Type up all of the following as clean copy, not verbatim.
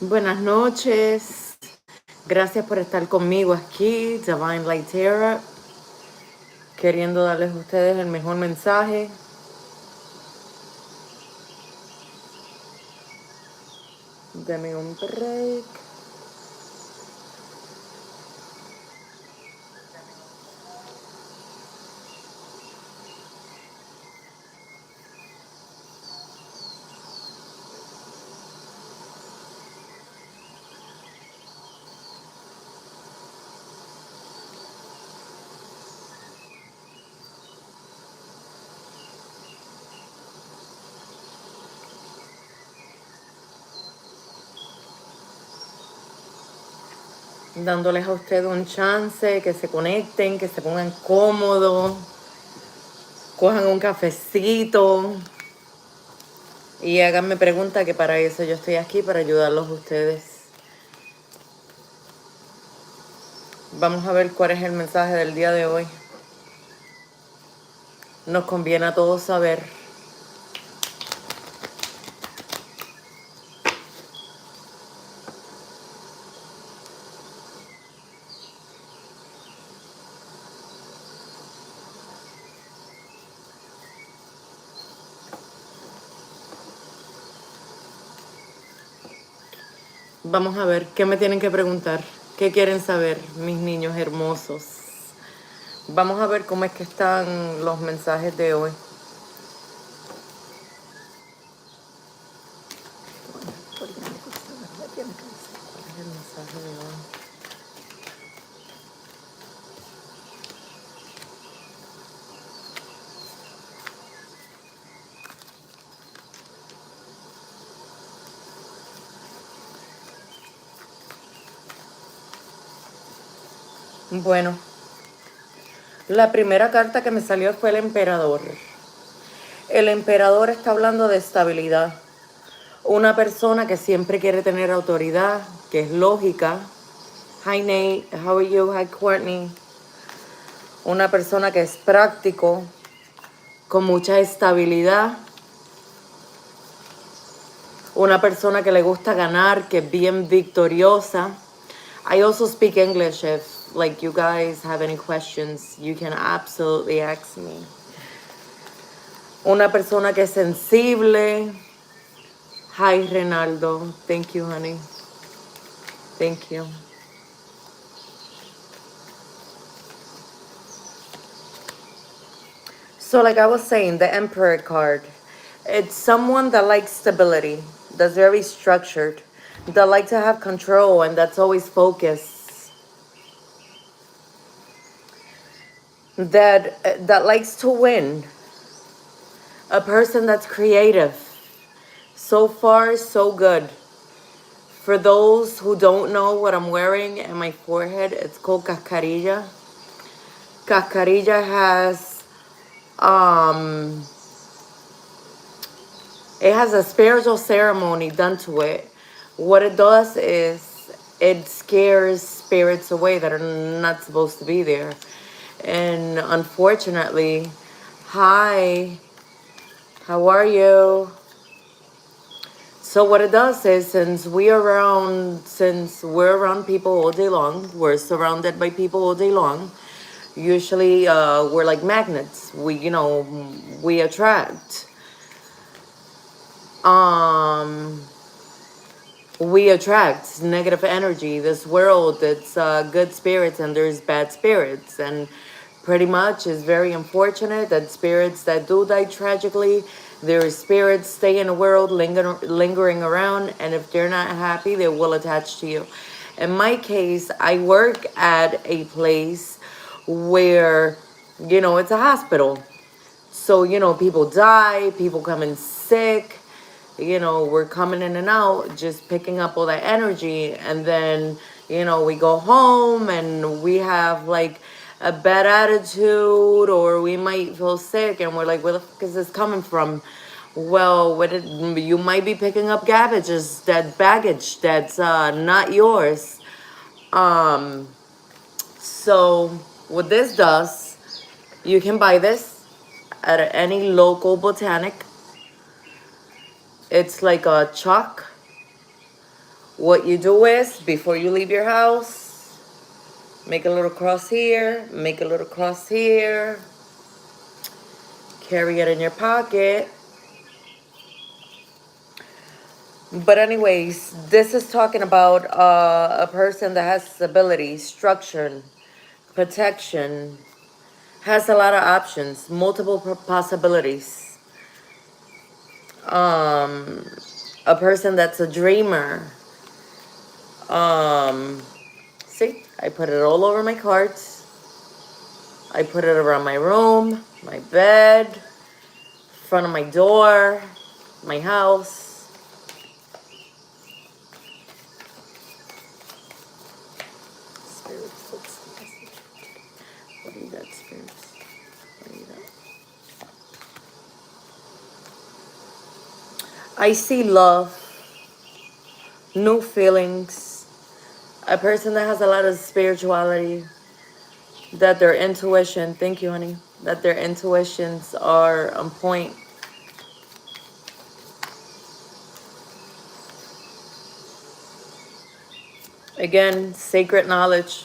Buenas noches. Gracias por estar conmigo aquí, Divine Light Tarot, queriendo darles a ustedes el mejor mensaje. Deme un break. Dándoles a ustedes un chance, que se conecten, que se pongan cómodos, cojan un cafecito y háganme preguntas, que para eso yo estoy aquí, para ayudarlos a ustedes. Vamos a ver cuál es el mensaje del día de hoy. Nos conviene a todos saber. Vamos a ver, ¿qué me tienen que preguntar? ¿Qué quieren saber, mis niños hermosos? Vamos a ver cómo es que están los mensajes de hoy. ¿Cuál es el mensaje de hoy? Bueno, la primera carta que me salió fue el emperador. El emperador está hablando de estabilidad. Una persona que siempre quiere tener autoridad, que es lógica. Hi Nate, how are you? Hi Courtney. Una persona que es práctico, con mucha estabilidad. Una persona que le gusta ganar, que es bien victoriosa. I also speak English. If like you guys have any questions, you can absolutely ask me. Una persona que es sensible. Hi, Renaldo. Thank you, honey. Thank you. So like I was saying, the Emperor card. It's someone that likes stability, that's very structured, that like to have control, and that's always focused. That likes to win. A person that's creative. So far, so good. For those who don't know what I'm wearing in my forehead, it's called cascarilla. Cascarilla has it has a spiritual ceremony done to it. What it does is it scares spirits away that are not supposed to be there. And unfortunately, hi, how are you? So what it does is, since we're around people all day long, we're surrounded by people all day long. Usually, we're like magnets. We attract. We attract negative energy. This world, it's good spirits and there's bad spirits, and pretty much it's very unfortunate that spirits that do die tragically, their spirits stay in the world lingering around, and if they're not happy, they will attach to you. In my case, I work at a place where, it's a hospital. So, people die, people come in sick, we're coming in and out, just picking up all that energy. And then, we go home and we have like a bad attitude, or we might feel sick and we're like, where the fuck is this coming from? Well, you might be picking up baggage that's not yours. So what this does, you can buy this at any local botanic. It's like a chalk. What you do is, before you leave your house, make a little cross here, make a little cross here, carry it in your pocket. But anyways, this is talking about a person that has stability, structure, protection, has a lot of options, multiple possibilities. A person that's a dreamer. See, I put it all over my cards. I put it around my room, my bed, front of my door, my house. Spirits, what do you got, spirits? What do you got? I see love, new feelings, a person that has a lot of spirituality, that their intuition, thank you, honey, that their intuitions are on point. Again, sacred knowledge,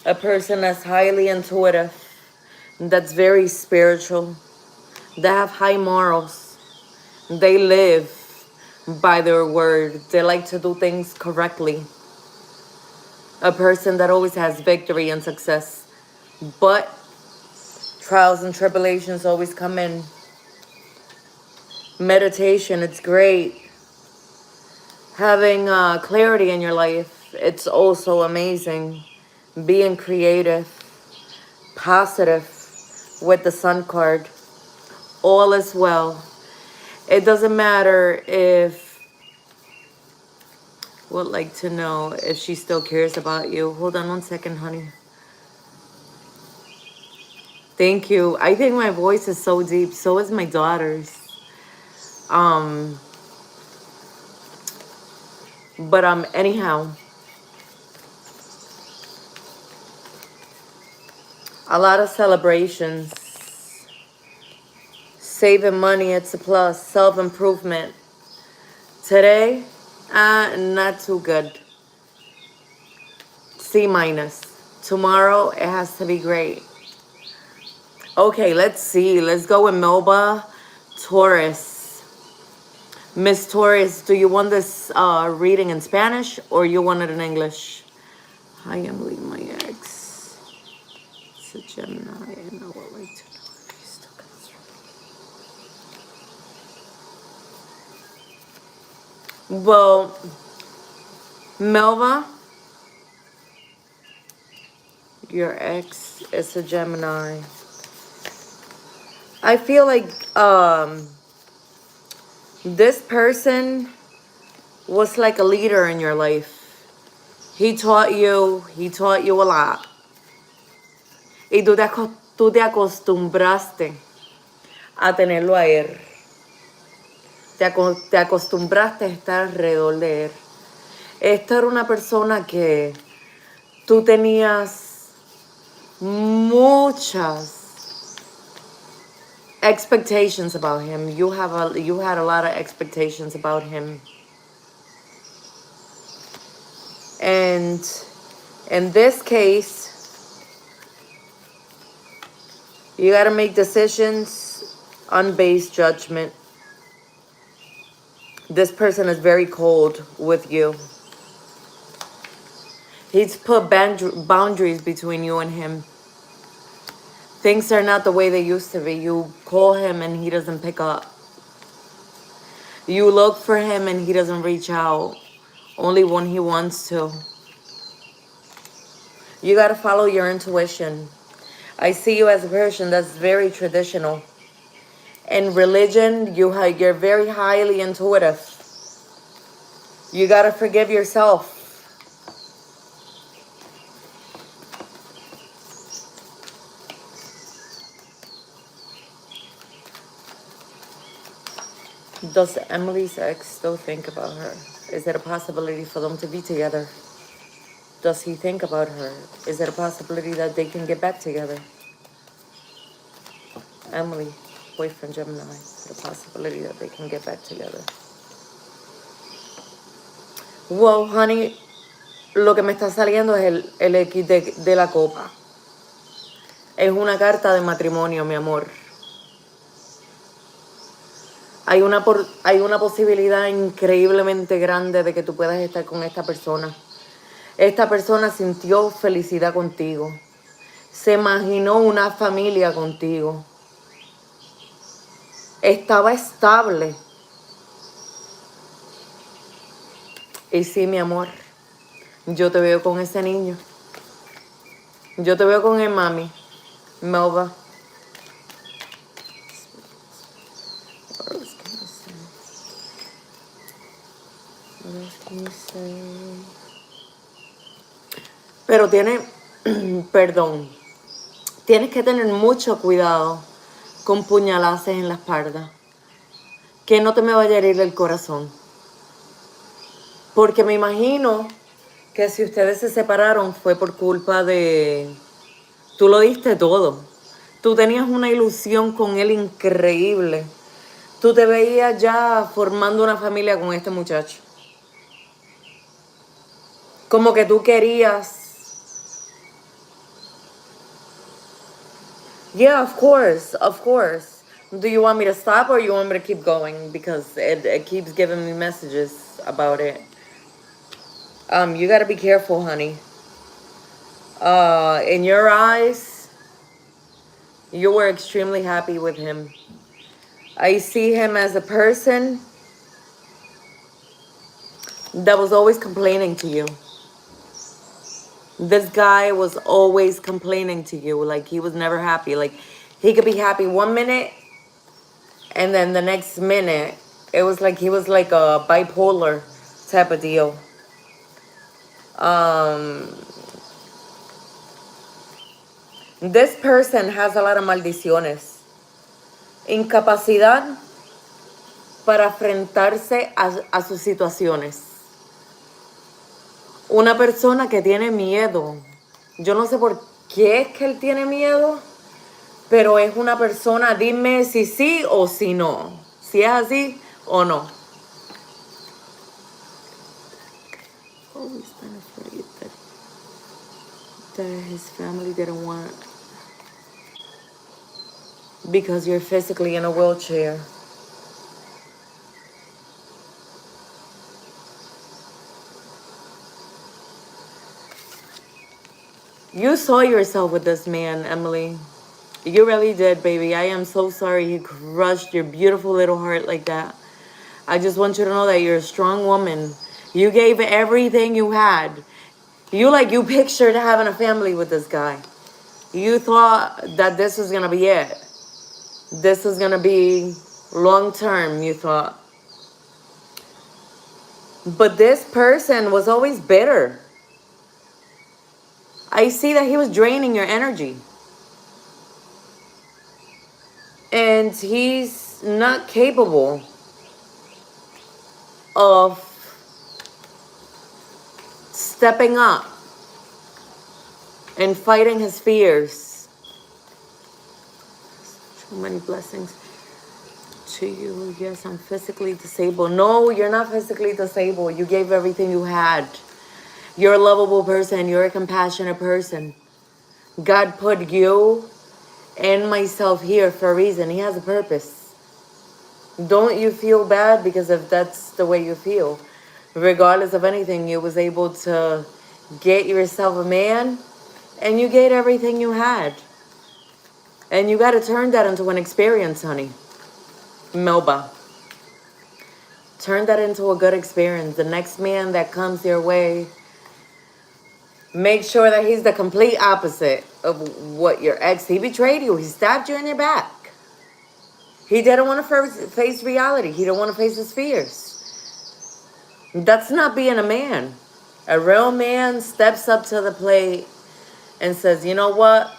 a person that's highly intuitive, that's very spiritual, that have high morals. They live by their word. They like to do things correctly. A person that always has victory and success. But trials and tribulations always come in. Meditation, it's great. Having clarity in your life, it's also amazing. Being creative, positive with the Sun card. All is well. It doesn't matter if, would like to know if she still cares about you. Hold on one second, honey. Thank you. I think my voice is so deep. So is my daughter's. But anyhow, a lot of celebrations. Saving money, it's a plus. Self-improvement. Today, not too good. C minus. Tomorrow, it has to be great. Okay, let's see. Let's go with Melba Taurus. Miss Taurus, do you want this reading in Spanish or you want it in English? Hi, Emily, my ex. It's a Gemini, and I would like to know if he's still concerned. Well, Melba, your ex is a Gemini. I feel like this person was like a leader in your life. He taught you a lot. Y tú te acostumbraste a tenerlo a él. Te acostumbraste a estar alrededor de él. Esta era una persona que tú tenías muchas expectations about him. You had a lot of expectations about him. And in this case, you got to make decisions on based judgment. This person is very cold with you. He's put boundaries between you and him. Things are not the way they used to be. You call him and he doesn't pick up. You look for him and he doesn't reach out. Only when he wants to. You got to follow your intuition. I see you as a person that's very traditional. In religion, you're very highly intuitive. You got to forgive yourself. Does Emily's ex still think about her? Is it a possibility for them to be together? does he think about her? Is it a possibility that they can get back together? Emily, boyfriend Gemini, is it a possibility that they can get back together? Well, honey, lo que me está saliendo es el X de la copa. Es una carta de matrimonio, mi amor. Hay una posibilidad increíblemente grande de que tú puedas estar con esta persona. Esta persona sintió felicidad contigo. Se imaginó una familia contigo. Estaba estable. Y sí, mi amor, yo te veo con ese niño. Yo te veo con el mami, Melba. Pero perdón, tienes que tener mucho cuidado con puñaladas en la espalda. Que no te me vaya a herir el corazón. Porque me imagino que si ustedes se separaron fue por culpa de... Tú lo diste todo. Tú tenías una ilusión con él increíble. Tú te veías ya formando una familia con este muchacho. Como que tú querías... Yeah, of course, of course. Do you want me to stop or you want me to keep going? Because it keeps giving me messages about it. You gotta be careful, honey. In your eyes, you were extremely happy with him. I see him as a person that was always complaining to you. This guy was always complaining to you. Like, he was never happy. Like, he could be happy 1 minute, and then the next minute, it was like he was like a bipolar type of deal. This person has a lot of maldiciones. Incapacidad para enfrentarse a sus situaciones. Una persona que tiene miedo. Yo no sé por qué es que él tiene miedo, pero es una persona, dime si sí o si no. Si es así o no. Always been afraid that his family didn't want, because you're physically in a wheelchair. You saw yourself with this man, Emily. You really did, baby. I am so sorry he crushed your beautiful little heart like that. I just want you to know that you're a strong woman. You gave everything you had. You pictured having a family with this guy. You thought that this was gonna be it. This was gonna be long term, you thought. But this person was always bitter. I see that he was draining your energy. And he's not capable of stepping up and fighting his fears. So many blessings to you. Yes, I'm physically disabled. No, you're not physically disabled. You gave everything you had. You're a lovable person. You're a compassionate person. God put you and myself here for a reason. He has a purpose. Don't you feel bad because if that's the way you feel. Regardless of anything, you was able to get yourself a man and you gave everything you had. And you got to turn that into an experience, honey. Melba. Turn that into a good experience. The next man that comes your way, make sure that he's the complete opposite of what your ex. He betrayed you. He stabbed you in your back. He didn't want to face reality. He didn't want to face his fears. That's not being a man. A real man steps up to the plate and says, you know what?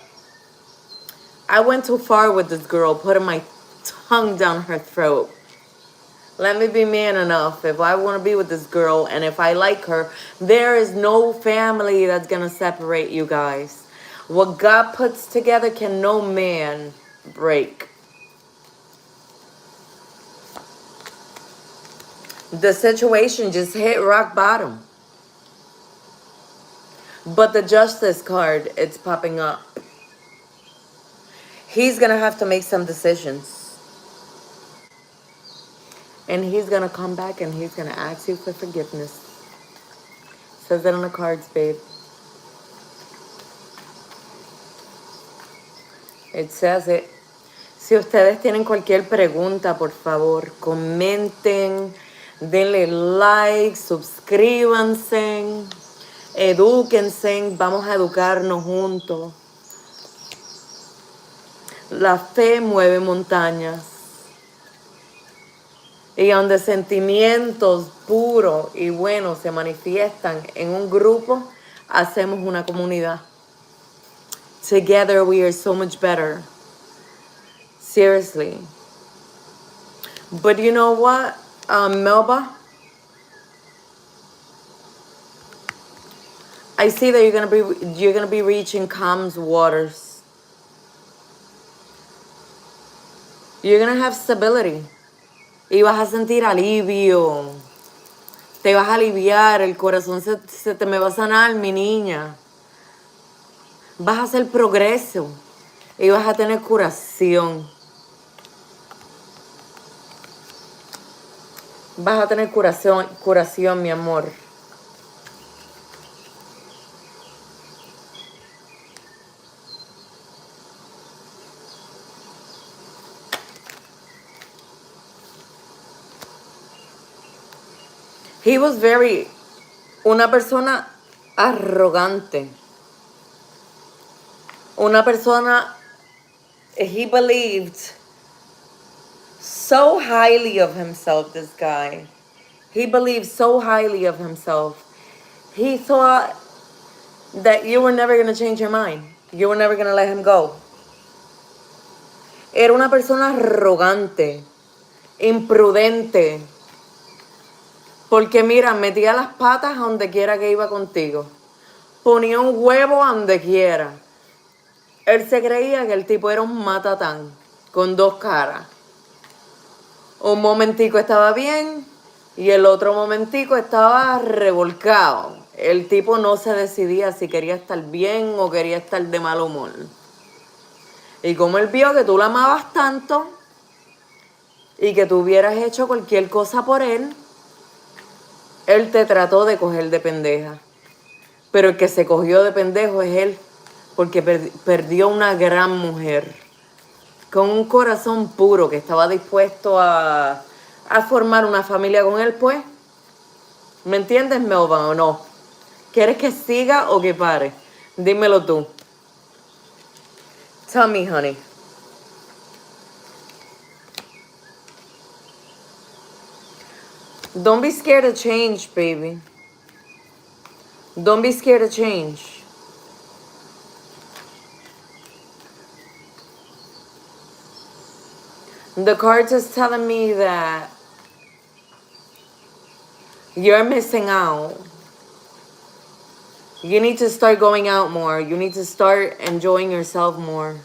I went too far with this girl, putting my tongue down her throat. Let me be man enough. If I want to be with this girl and if I like her, there is no family that's going to separate you guys. What God puts together can no man break. The situation just hit rock bottom. But the justice card, it's popping up. He's going to have to make some decisions. And he's going to come back and he's going to ask you for forgiveness. Says it on the cards, babe. It says it. Si ustedes tienen cualquier pregunta, por favor, comenten, denle like, suscríbanse, edúquense, vamos a educarnos juntos. La fe mueve montañas. Y donde sentimientos puros y buenos se manifiestan en un grupo, hacemos una comunidad. Together we are so much better. Seriously. But you know what, Melba? I see that you're gonna be reaching calm waters. You're gonna have stability. Y vas a sentir alivio. Te vas a aliviar, el corazón se te me va a sanar, mi niña. Vas a hacer progreso y vas a tener curación. Vas a tener curación, mi amor. He was una persona arrogante. Una persona, he believed so highly of himself, this guy. He believed so highly of himself. He thought that you were never going to change your mind. You were never going to let him go. Era una persona arrogante, imprudente. Porque mira, metía las patas a donde quiera que iba contigo. Ponía un huevo a donde quiera. Él se creía que el tipo era un matatán, con dos caras. Un momentico estaba bien y el otro momentico estaba revolcado. El tipo no se decidía si quería estar bien o quería estar de mal humor. Y como él vio que tú la amabas tanto y que tú hubieras hecho cualquier cosa por él, él te trató de coger de pendeja. Pero el que se cogió de pendejo es él, porque perdió una gran mujer con un corazón puro que estaba dispuesto a formar una familia con él, pues. ¿Me entiendes, Melba, o no? ¿Quieres que siga o que pare? Dímelo tú. Tell me, honey. Don't be scared to change, baby. Don't be scared to change. The cards is telling me that you're missing out. You need to start going out more. You need to start enjoying yourself more.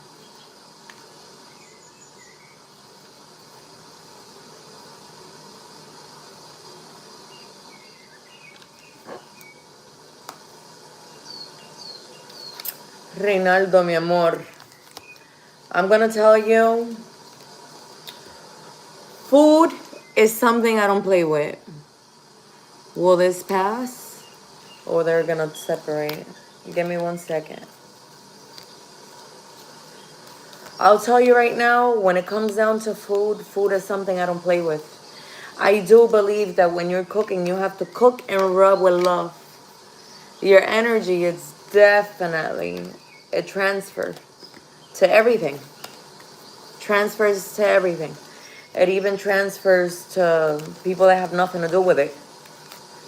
Reinaldo, mi amor, I'm going to tell you, food is something I don't play with. Will this pass? Or they're going to separate? Give me 1 second. I'll tell you right now, when it comes down to food, food is something I don't play with. I do believe that when you're cooking, you have to cook and rub with love. Your energy is definitely a transfer to everything. Transfers to everything. It even transfers to people that have nothing to do with it.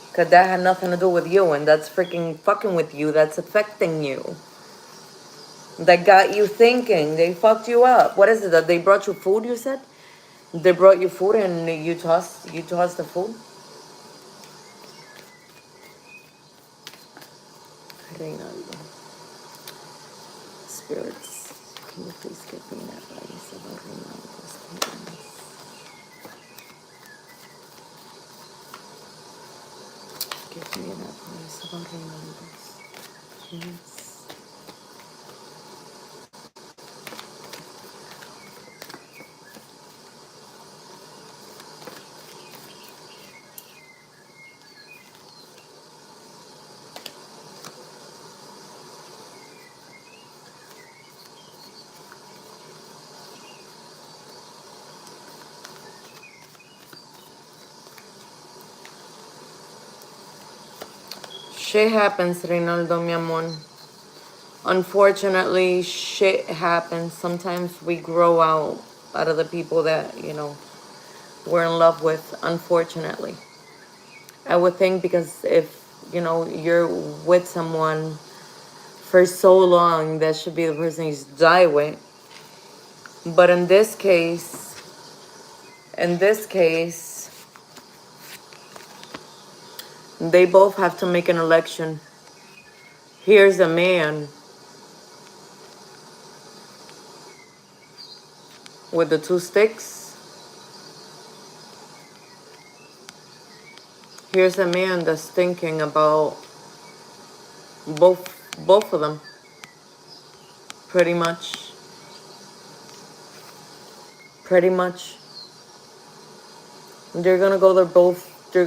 Because that had nothing to do with you, and that's freaking fucking with you. That's affecting you. That got you thinking. They fucked you up. What is it? That they brought you food, you said? They brought you food and you tossed the food. Reynaldo. Spirits, can you please give me that advice about Reynaldo's parents? Give me an advice about Reynaldo's parents. Shit happens, Reynaldo, mi amor. Unfortunately, shit happens. Sometimes we grow out of the people that, we're in love with, unfortunately. I would think because if, you're with someone for so long, that should be the person you die with. But in this case, they both have to make an election. Here's a man with the two sticks. Here's a man that's thinking about both of them, pretty much. Pretty much. They're gonna go, they're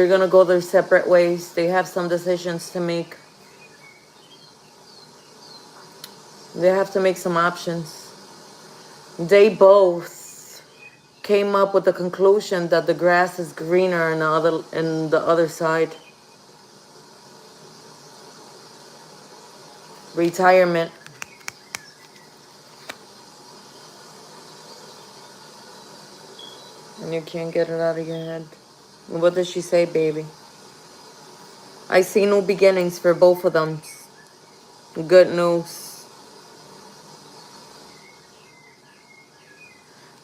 gonna go their separate ways. They have some decisions to make. They have to make some options. They both came up with the conclusion that the grass is greener in the other side. Retirement. And you can't get it out of your head. What does she say, baby? I see new beginnings for both of them. Good news.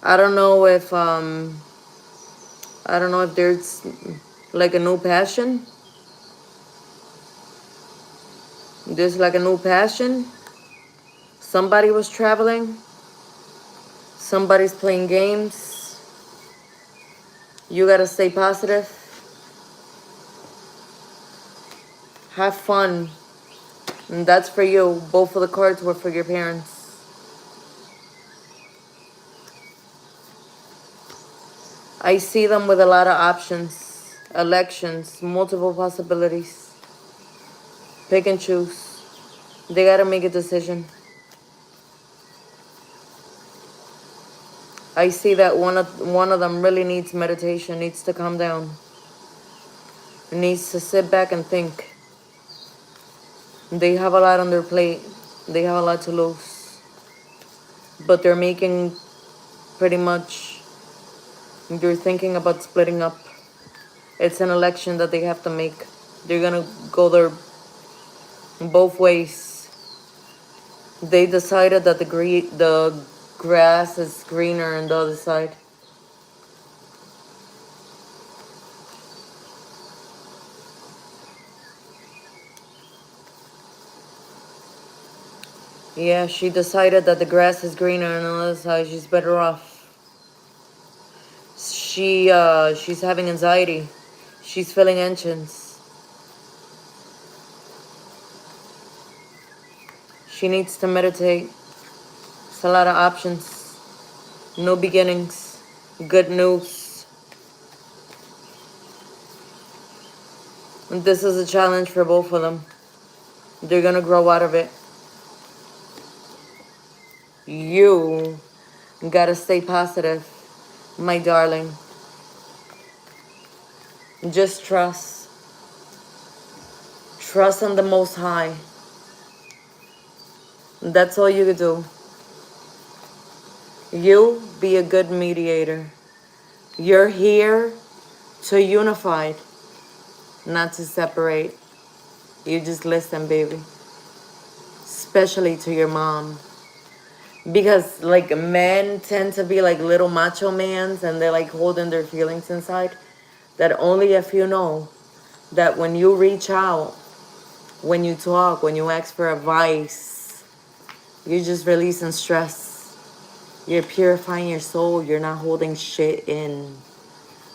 I don't know if there's like a new passion. There's like a new passion. Somebody was traveling. Somebody's playing games. You gotta stay positive. Have fun. And that's for you. Both of the cards were for your parents. I see them with a lot of options, elections, multiple possibilities. Pick and choose. They gotta make a decision. I see that one of them really needs meditation, needs to calm down. Needs to sit back and think. They have a lot on their plate. They have a lot to lose. But they're making pretty much, they're thinking about splitting up. It's an election that they have to make. They're gonna go their both ways. They decided that the grass is greener on the other side. Yeah, she decided that the grass is greener on the other side. She's better off. She's having anxiety. She's feeling anxious. She needs to meditate. It's a lot of options. No beginnings. Good news. And this is a challenge for both of them. They're gonna grow out of it. You gotta stay positive, my darling. Just trust. Trust in the Most High. That's all you can do. You be a good mediator. You're here to unify, not to separate. You just listen, baby. especially to your mom. Because like men tend to be like little macho mans and they're like holding their feelings inside. That only if you know that when you reach out, when you talk, when you ask for advice, you're just releasing stress. You're purifying your soul. You're not holding shit in.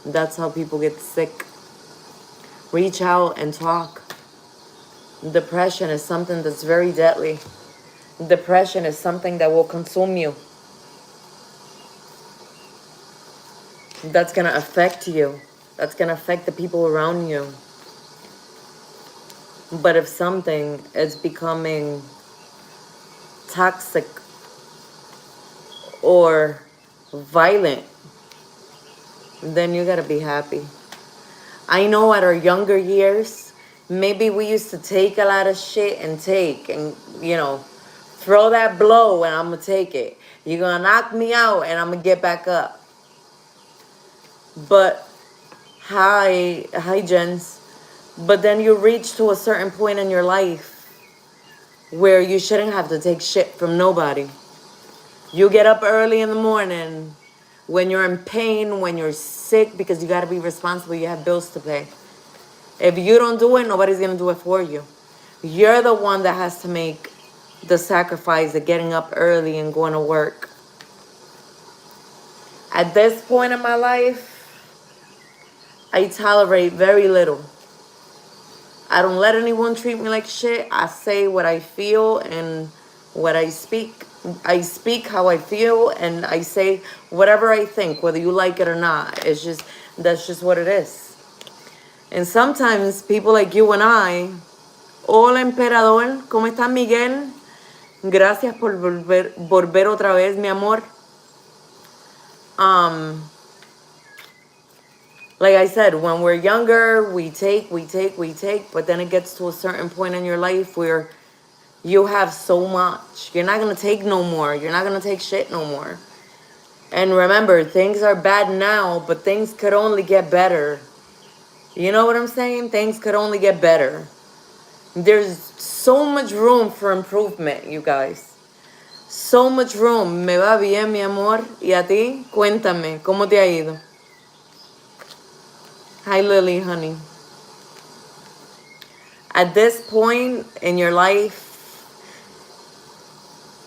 That's how people get sick. Reach out and talk. Depression is something that's very deadly. Depression is something that will consume you. That's going to affect you. That's going to affect the people around you. But if something is becoming toxic or violent, then you got to be happy. I know at our younger years, maybe we used to take a lot of shit and throw that blow and I'm going to take it. You're going to knock me out and I'm going to get back up. But, hi, Jens. But then you reach to a certain point in your life where you shouldn't have to take shit from nobody. You get up early in the morning when you're in pain, when you're sick, because you got to be responsible. You have bills to pay. If you don't do it, nobody's going to do it for you. You're the one that has to make the sacrifice of getting up early and going to work. At this point in my life, I tolerate very little. I don't let anyone treat me like shit. I say what I feel and what I speak. I speak how I feel and I say whatever I think, whether you like it or not. That's just what it is. And sometimes people like you and I, hola emperador, ¿cómo estás Miguel? Gracias por volver otra vez, mi amor. Like I said, when we're younger, we take, but then it gets to a certain point in your life where you have so much. You're not going to take no more. You're not going to take shit no more. And remember, things are bad now, but things could only get better. You know what I'm saying? Things could only get better. There's so much room for improvement, you guys. So much room. Me va bien, mi amor. ¿Y a ti? Cuéntame, ¿cómo te ha ido? Hi, Lily, honey. At this point in your life,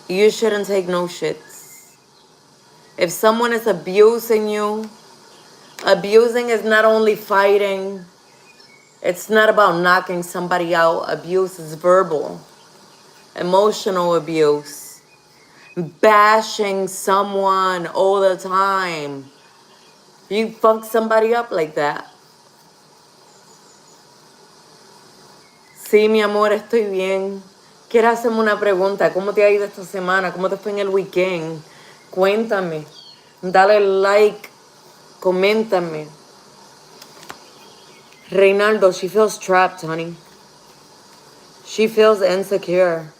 you shouldn't take no shits. If someone is abusing you, abusing is not only fighting. It's not about knocking somebody out. Abuse is verbal, emotional abuse, bashing someone all the time. You fuck somebody up like that. Sí, mi amor, estoy bien. ¿Quieres hacerme una pregunta? ¿Cómo te ha ido esta semana? ¿Cómo te fue en el weekend? Cuéntame. Dale like. Coméntame. Reynaldo, she feels trapped, honey. She feels insecure.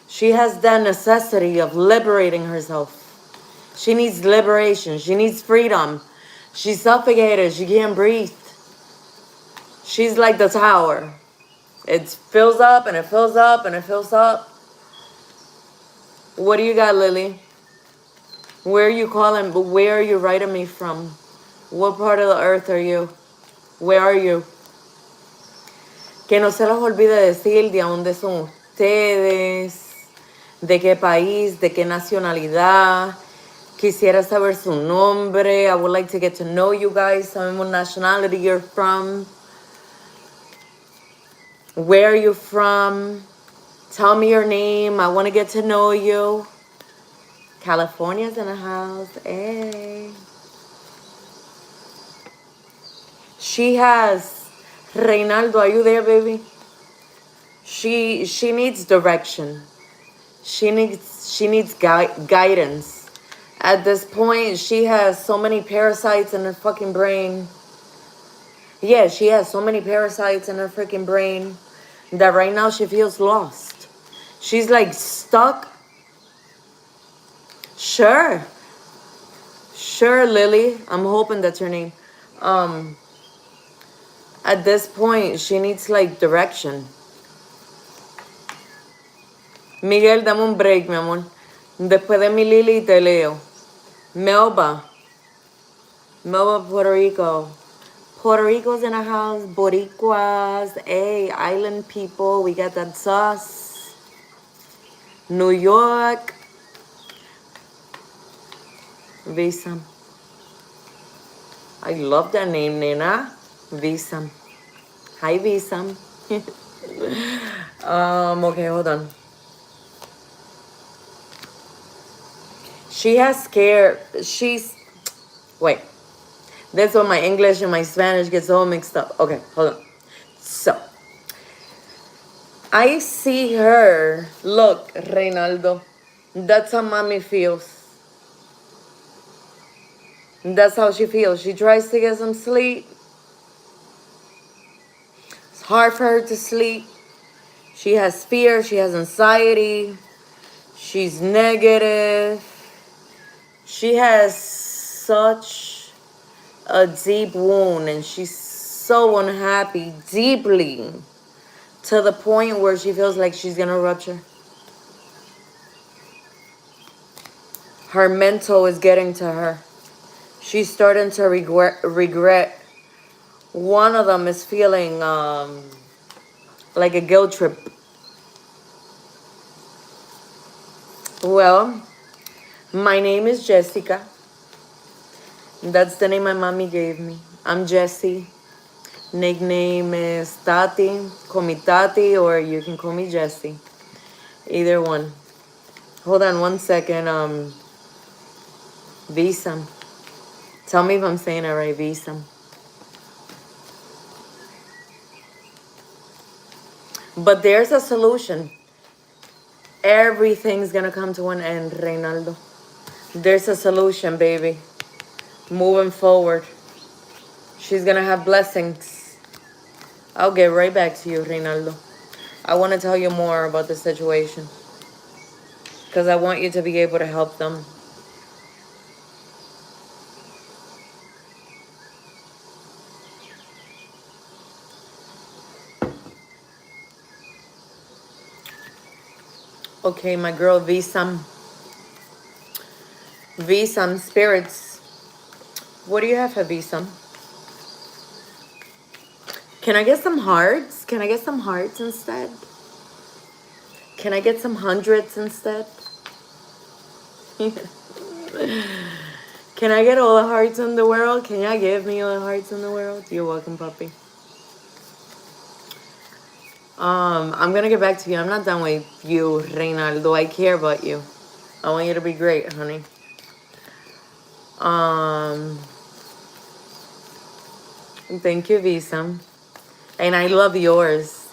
She has that necessity of liberating herself. She needs liberation. She needs freedom. She's suffocated. She can't breathe. She's like the tower. It fills up and it fills up and it fills up. What do you got, Lily? Where are you calling? But where are you writing me from? What part of the earth are you? Where are you? Que no se les olvide decir de dónde son ustedes, de qué país, de qué nacionalidad. Quisiera saber su nombre. I would like to get to know you guys. Tell me what nationality you're from. Where are you from? Tell me your name. I want to get to know you. California's in the house. Hey. She has... Reynaldo, are you there, baby? She needs direction. She needs guidance. At this point, she has so many parasites in her fucking brain. Yeah, she has so many parasites in her freaking brain that right now she feels lost. She's like stuck. Sure, Lily. I'm hoping that's her name. At this point, she needs like direction. Miguel, dame un break, mi amor. Después de mi Lili te leo. Melba. Melba, Puerto Rico. Puerto Rico's in a house. Boricuas. Hey, island people. We got that sauce. New York. Visam. I love that name, Nena. Visam. Hi, Visam. Okay, hold on. She has scared. Wait. That's when my English and my Spanish gets all mixed up. Okay, hold on. So, I see her. Look, Reynaldo. That's how mommy feels. That's how she feels. She tries to get some sleep. It's hard for her to sleep. She has fear. She has anxiety. She's negative. She has such a deep wound and she's so unhappy deeply to the point where she feels like she's gonna rupture. Her mental is getting to her. She's starting to regret. One of them is feeling like a guilt trip. Well, my name is Jessica. That's the name my mommy gave me. I'm Jessie. Nickname is Tati. Call me Tati or you can call me Jessie. Either one. Hold on one second. Visam. Tell me if I'm saying it right, Visam. But there's a solution. Everything's gonna come to an end, Reynaldo. There's a solution, baby. Moving forward. She's gonna have blessings. I'll get right back to you, Reynaldo. I want to tell you more about the situation. Because I want you to be able to help them. Okay, my girl, Visam. Visam, spirits. What do you have for Visam? Can I get some hearts? Can I get some hearts instead? Can I get some hundreds instead? Can I get all the hearts in the world? Can y'all give me all the hearts in the world? You're welcome, puppy. I'm gonna get back to you. I'm not done with you, Reynaldo. I care about you. I want you to be great, honey. Thank you, Visam. And I love yours.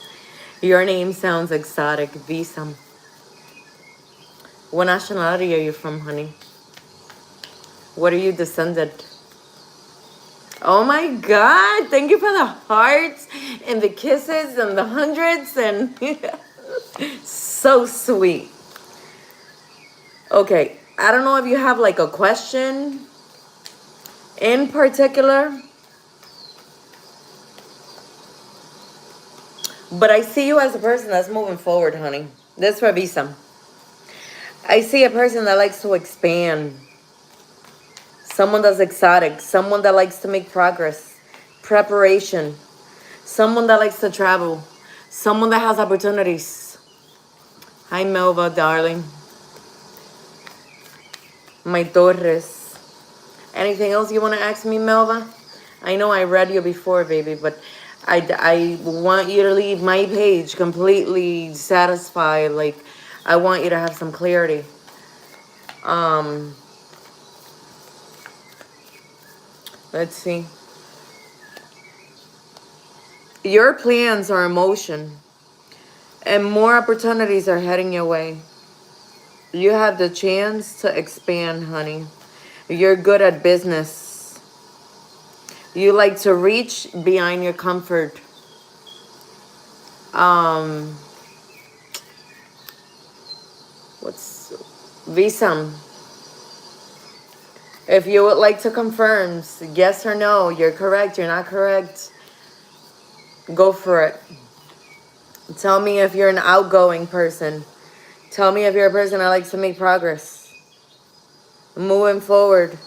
Your name sounds exotic, Visam. What nationality are you from, honey? What are you descended? Oh my God, thank you for the hearts and the kisses and the hundreds and so sweet. Okay, I don't know if you have like a question in particular, but I see you as a person that's moving forward, honey. That's for Visam. I see a person that likes to expand. Someone that's exotic. Someone that likes to make progress. Preparation. Someone that likes to travel. Someone that has opportunities. Hi, Melva, darling. My Torres. Anything else you want to ask me, Melva? I know I read you before, baby, but I want you to leave my page completely satisfied. Like, I want you to have some clarity. Let's see. Your plans are in motion, and more opportunities are heading your way. You have the chance to expand, honey. You're good at business. You like to reach beyond your comfort. What's Visam? If you would like to confirm, yes or no, you're correct, you're not correct, go for it. Tell me if you're an outgoing person. Tell me if you're a person that likes to make progress. Moving forward.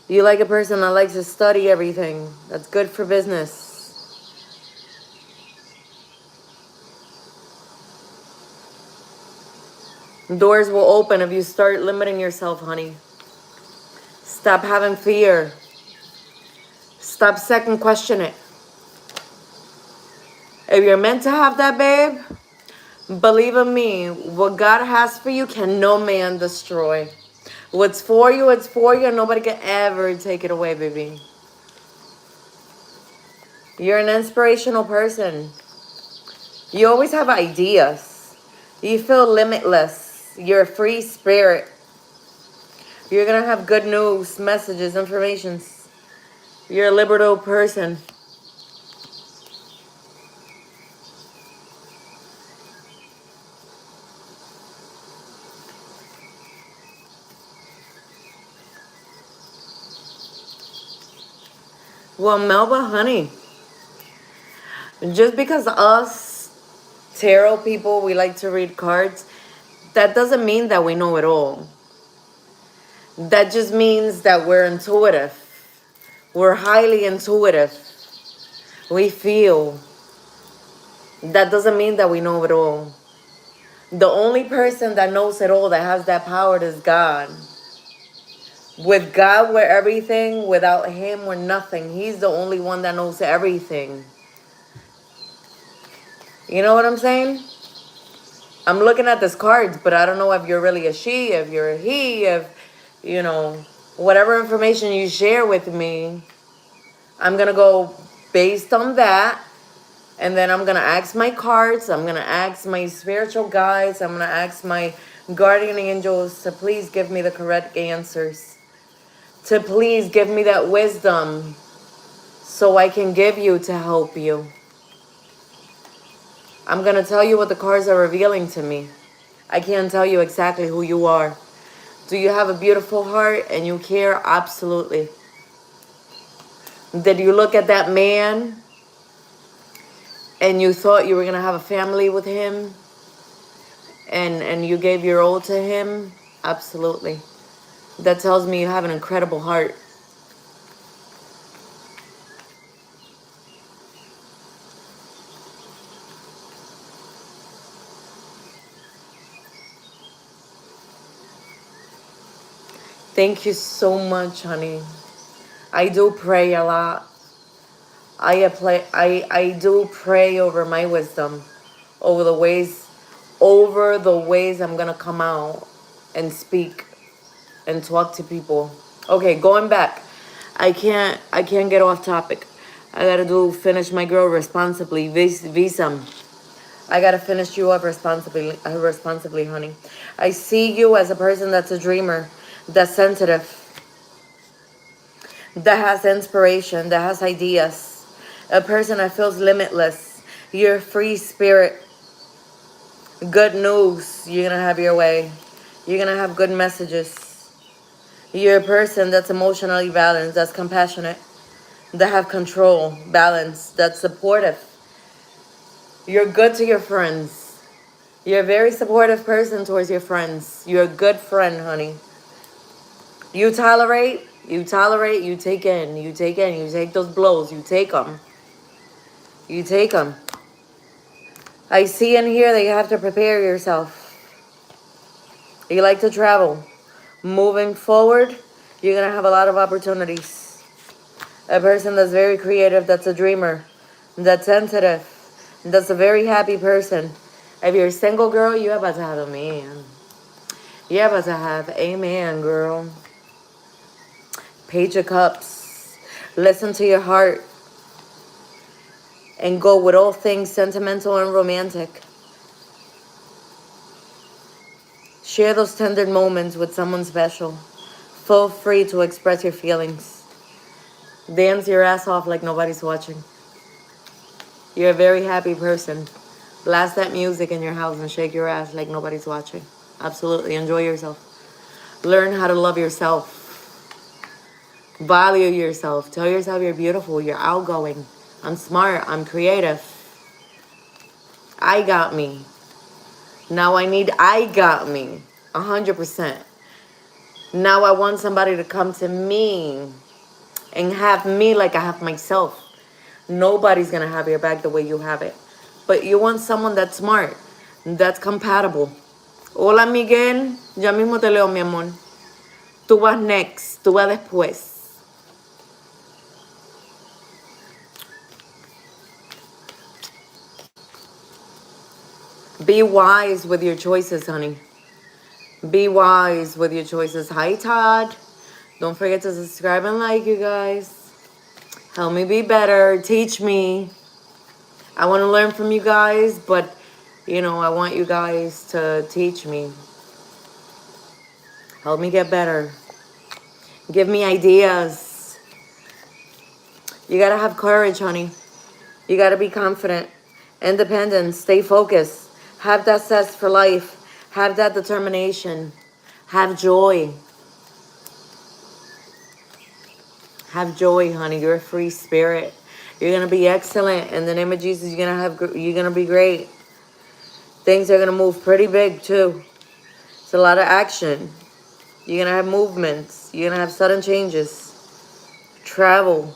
You like a person that likes to study everything. That's good for business. Doors will open if you start limiting yourself, honey. Stop having fear. Stop second questioning it. If you're meant to have that, babe, believe in me, what God has for you can no man destroy. What's for you, it's for you, and nobody can ever take it away, baby. You're an inspirational person. You always have ideas. You feel limitless. You're a free spirit. You're going to have good news, messages, informations. You're a liberal person. Well, Melba, honey, just because us tarot people, we like to read cards, that doesn't mean that we know it all. That just means that we're intuitive. We're highly intuitive. We feel. That doesn't mean that we know it all. The only person that knows it all, that has that power, is God. With God, we're everything. Without him, we're nothing. He's the only one that knows everything. You know what I'm saying? I'm looking at this cards, but I don't know if you're really a she, if you're a he, if, you know, whatever information you share with me, I'm going to go based on that. And then I'm going to ask my cards. I'm going to ask my spiritual guides. I'm going to ask my guardian angels to please give me the correct answers. To please give me that wisdom so I can give you to help you. I'm going to tell you what the cards are revealing to me. I can't tell you exactly who you are. Do you have a beautiful heart and you care? Absolutely. Did you look at that man and you thought you were going to have a family with him and you gave your all to him? Absolutely. That tells me you have an incredible heart. Thank you so much, honey. I do pray a lot. I do pray over my wisdom, over the ways I'm gonna come out and speak and talk to people. Okay, going back. I can't get off topic. I gotta finish my girl responsibly. Visam. I gotta finish you up responsibly, honey. I see you as a person that's a dreamer, that's sensitive, that has inspiration, that has ideas, a person that feels limitless. You're a free spirit. Good news. You're gonna have your way. You're gonna have good messages. You're a person that's emotionally balanced, that's compassionate, that have control, balance, that's supportive. You're good to your friends. You're a very supportive person towards your friends. You're a good friend, honey. You tolerate, you take in, you take those blows, you take them. You take them. I see in here that you have to prepare yourself. You like to travel. Moving forward, you're going to have a lot of opportunities. A person that's very creative, that's a dreamer, that's sensitive, that's a very happy person. If you're a single girl, you're about to have a man. You're about to have a man, girl. Page of Cups. Listen to your heart. And go with all things sentimental and romantic. Share those tender moments with someone special. Feel free to express your feelings. Dance your ass off like nobody's watching. You're a very happy person. Blast that music in your house and shake your ass like nobody's watching. Absolutely. Enjoy yourself. Learn how to love yourself. Value yourself. Tell yourself you're beautiful. You're outgoing. I'm smart. I'm creative. I got me. Now I need I got me. 100%. Now I want somebody to come to me and have me like I have myself. Nobody's gonna have your back the way you have it. But you want someone that's smart, that's compatible. Hola Miguel, ya mismo te leo mi amor. Tú vas next, tú vas después. Be wise with your choices, honey. Be wise with your choices. Hi Todd. Don't forget to subscribe and like, you guys. Help me be better. Teach me. I want to learn from you guys, but, you know, I want you guys to teach me. Help me get better. Give me ideas. You got to have courage, honey. You got to be confident, independent, stay focused. Have that zest for life. Have that determination. Have joy. Have joy, honey. You're a free spirit. You're going to be excellent. In the name of Jesus, you're going to be great. Things are going to move pretty big, too. It's a lot of action. You're going to have movements. You're going to have sudden changes. Travel.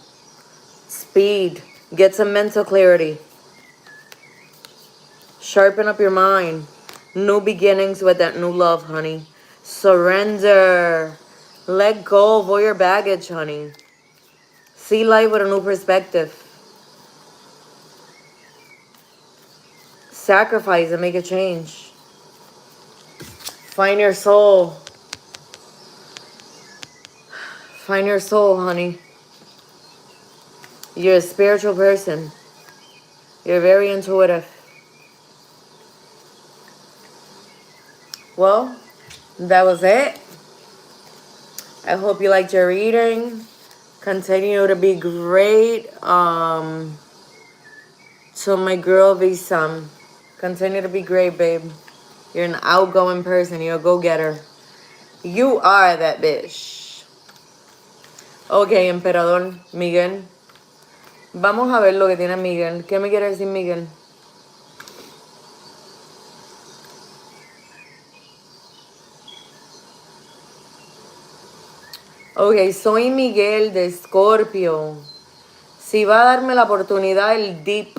Speed. Get some mental clarity. Sharpen up your mind. New beginnings with that new love, honey. Surrender. Let go of all your baggage, honey. See life with a new perspective. Sacrifice and make a change. Find your soul. Find your soul, honey. You're a spiritual person. You're very intuitive. Well, that was it. I hope you liked your reading. Continue to be great. To my girl Visam. Continue to be great, babe. You're an outgoing person. You're a go-getter. You are that bitch. Ok, emperador Miguel. Vamos a ver lo que tiene Miguel. ¿Qué me quiere decir Miguel? Ok, soy Miguel de Escorpio. Si va a darme la oportunidad el Deep.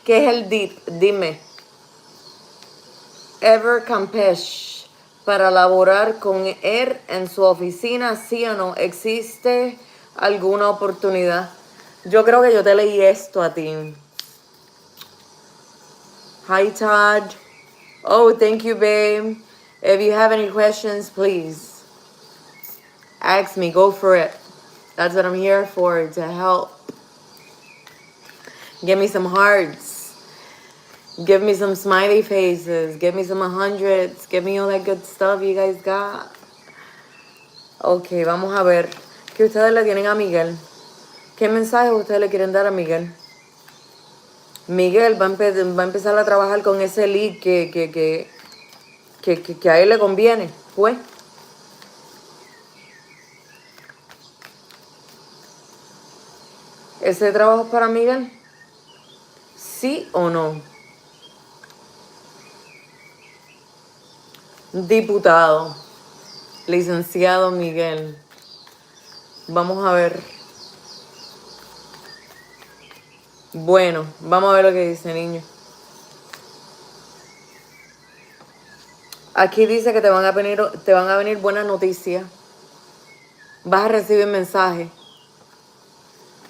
¿Qué es el Deep? Dime. Ever Campeche. Para laborar con él en su oficina, ¿sí o no? ¿Existe alguna oportunidad? Yo creo que yo te leí esto a ti. Hi, Todd. Oh, thank you, babe. If you have any questions, please ask me. Go for it. That's what I'm here for, to help. Give me some hearts. Give me some smiley faces. Give me some 100s. Give me all that good stuff you guys got. Ok, vamos a ver. ¿Qué ustedes le tienen a Miguel? ¿Qué mensaje ustedes le quieren dar a Miguel? Miguel va a empezar a trabajar con ese lead que a él le conviene. Pues. ¿Ese trabajo es para Miguel? ¿Sí o no? Diputado. Licenciado Miguel. Vamos a ver. Bueno, vamos a ver lo que dice, niño. Aquí dice que te van a venir buenas noticias. Vas a recibir mensajes.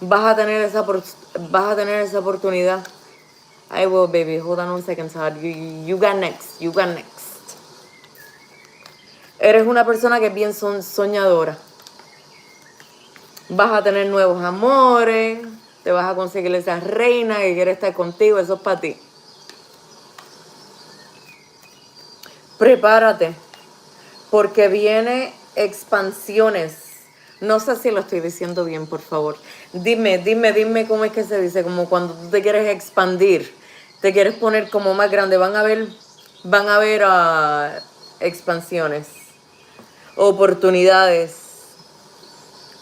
Vas a tener esa oportunidad. I will, baby. Hold on one second, Todd. You got next. You got next. Eres una persona que es bien soñadora. Vas a tener nuevos amores. Te vas a conseguir esa reina que quiere estar contigo. Eso es para ti. Prepárate. Porque viene expansiones. No sé si lo estoy diciendo bien, por favor. Dime cómo es que se dice. Como cuando tú te quieres expandir. Te quieres poner como más grande. Van a haber expansiones. Oportunidades.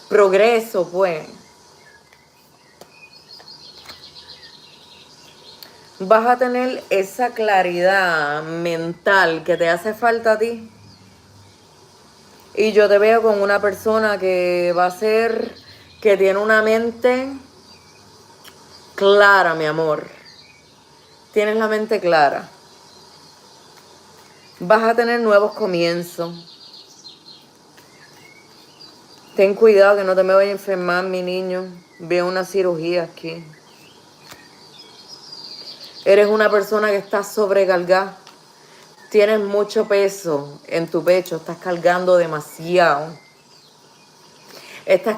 Progreso, pues. Vas a tener esa claridad mental que te hace falta a ti. Y yo te veo con una persona que va a ser, que tiene una mente clara, mi amor. Tienes la mente clara. Vas a tener nuevos comienzos. Ten cuidado que no te me vaya a enfermar, mi niño. Veo una cirugía aquí. Eres una persona que está sobrecargada. Tienes mucho peso en tu pecho. Estás cargando demasiado. Estás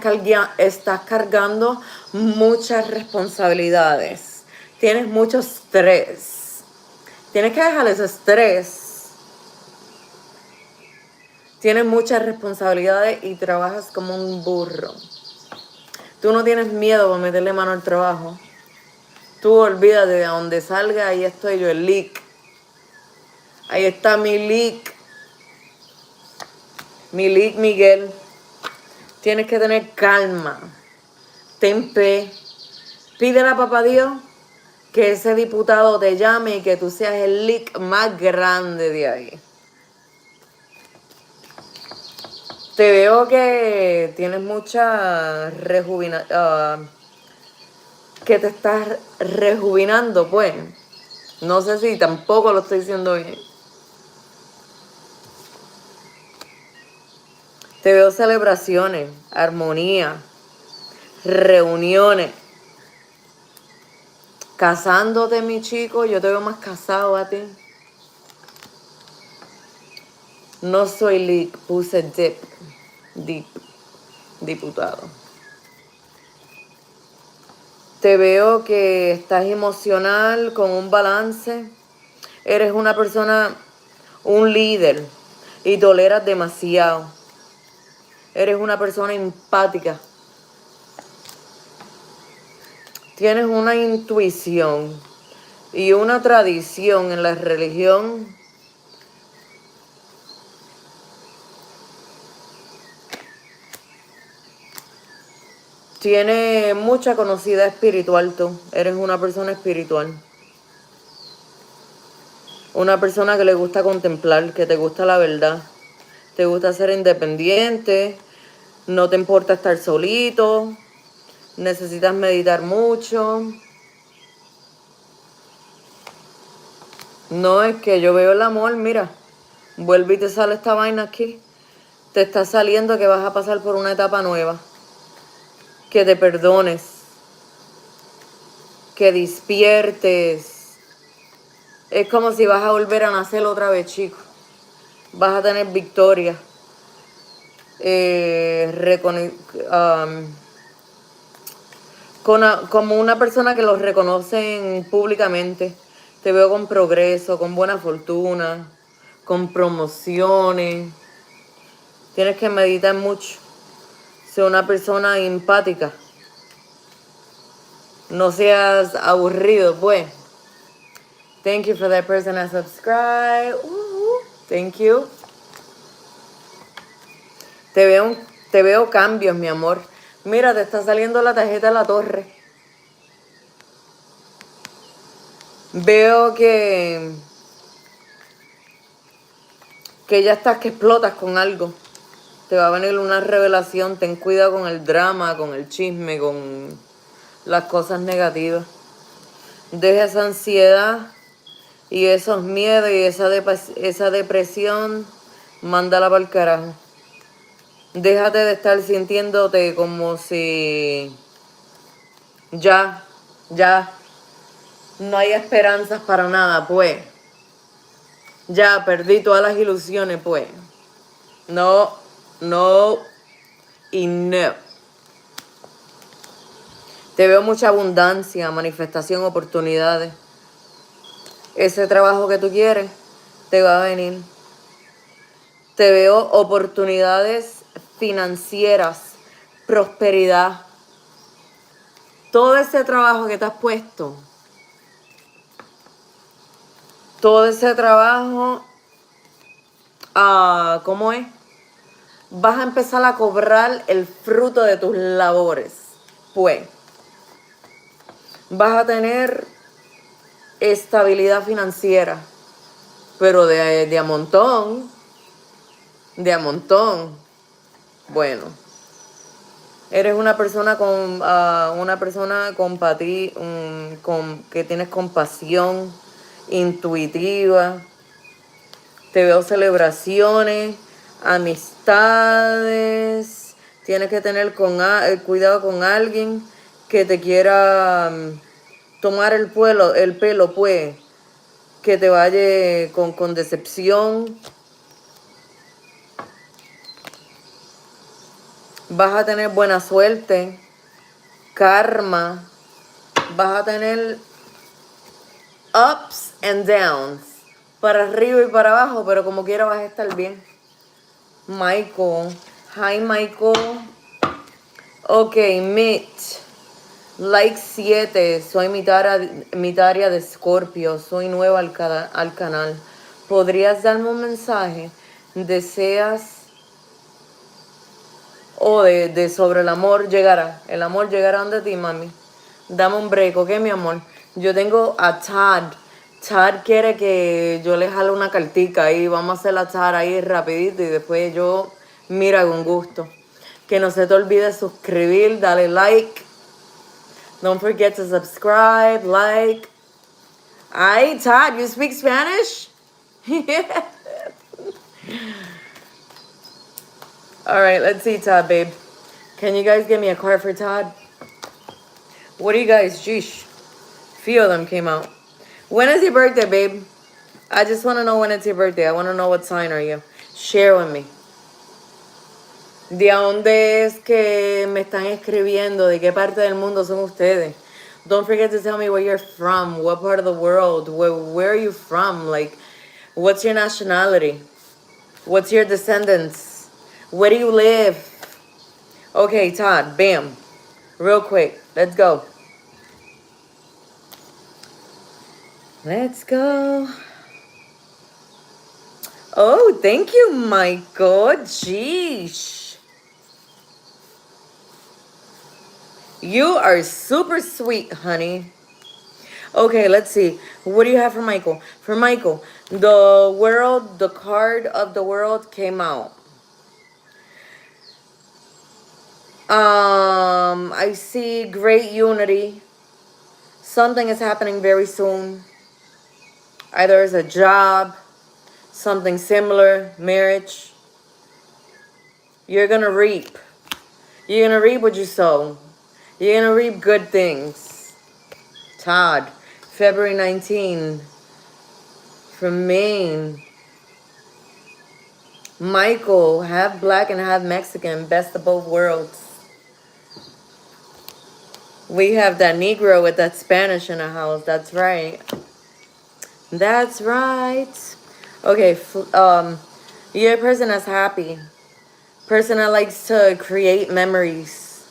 cargando muchas responsabilidades. Tienes mucho estrés. Tienes que dejar ese estrés. Tienes muchas responsabilidades y trabajas como un burro. Tú no tienes miedo para meterle mano al trabajo. Tú olvídate de donde salga, ahí estoy yo, el leak. Ahí está mi leak. Mi leak, Miguel. Tienes que tener calma. Ten fe. Pídele a papá Dios que ese diputado te llame y que tú seas el leak más grande de ahí. Te veo que tienes mucha que te estás rejuvenando, pues. No sé si tampoco lo estoy diciendo bien. Te veo celebraciones, armonía, reuniones. Casándote, mi chico, yo te veo más casado a ti. No soy leak, puse deep, diputado. Te veo que estás emocional, con un balance. Eres una persona, un líder y toleras demasiado. Eres una persona empática. Tienes una intuición y una tradición en la religión. Tienes mucha conocida espiritual tú. Eres una persona espiritual. Una persona que le gusta contemplar, que te gusta la verdad. Te gusta ser independiente. No te importa estar solito. Necesitas meditar mucho. No, es que yo veo el amor, mira. Vuelve y te sale esta vaina aquí. Te está saliendo que vas a pasar por una etapa nueva. Que te perdones. Que despiertes. Es como si vas a volver a nacer otra vez, chico. Vas a tener victoria. Como una persona que los reconocen públicamente. Te veo con progreso, con buena fortuna, con promociones. Tienes que meditar mucho. Sé una persona empática. No seas aburrido, pues. Thank you for that person that subscribed. Thank you. Te veo cambios, mi amor. Mira, te está saliendo la tarjeta de la torre. Veo que ya estás que explotas con algo. Te va a venir una revelación. Ten cuidado con el drama, con el chisme, con las cosas negativas. Deja esa ansiedad y esos miedos y esa depresión. Mándala para el carajo. Déjate de estar sintiéndote como si ya no hay esperanzas para nada, pues. Ya perdí todas las ilusiones, pues. No y no. Te veo mucha abundancia, manifestación, oportunidades. Ese trabajo que tú quieres te va a venir. Te veo oportunidades financieras, prosperidad. Todo ese trabajo que te has puesto, todo ese trabajo, ¿cómo es? Vas a empezar a cobrar el fruto de tus labores. Pues, vas a tener estabilidad financiera, pero de a montón, de a montón. Bueno, eres una persona con que tienes compasión, intuitiva. Te veo celebraciones, amistades. Tienes que tener cuidado con alguien que te quiera tomar el pelo, pues, que te vaya con decepción. Vas a tener buena suerte, karma. Vas a tener ups and downs, para arriba y para abajo, pero como quiera vas a estar bien. Michael. Hi, Michael. Ok, Mitch. Like 7. Soy mitaria de Scorpio. Soy nueva al canal. ¿Podrías darme un mensaje? ¿Deseas de sobre el amor llegará? El amor llegará donde ti, mami. Dame un break, ¿ok, mi amor? Yo tengo a Todd. Todd quiere que yo le jale una cartica ahí. Vamos a hacer la Todd ahí rapidito y después yo mira con gusto. Que no se te olvide suscribir, dale like. Don't forget to subscribe, like. Ay, Todd, you speak Spanish? All right, let's see, Todd, babe. Can you guys give me a card for Todd? What do you guys, sheesh. Few of them came out. When is your birthday, babe? I just want to know when it's your birthday. I want to know what sign are you. Share with me. ¿De dónde es que me están escribiendo? ¿De qué parte del mundo son ustedes? Don't forget to tell me where you're from. What part of the world? Where are you from? Like, what's your nationality? What's your descendants? Where do you live? Okay, Todd, bam. Real quick. Let's go. Let's go. Oh, thank you, Michael. Jeez. You are super sweet, honey. Okay, let's see. What do you have for Michael? For Michael, the card of the world came out. I see great unity. Something is happening very soon. Either it's a job, something similar, marriage. You're gonna reap. You're gonna reap what you sow. You're gonna reap good things. Todd, February 19, from Maine. Michael, half black and half Mexican, best of both worlds. We have that Negro with that Spanish in the house. That's right. That's right. Okay, you're a person that's happy. Person that likes to create memories.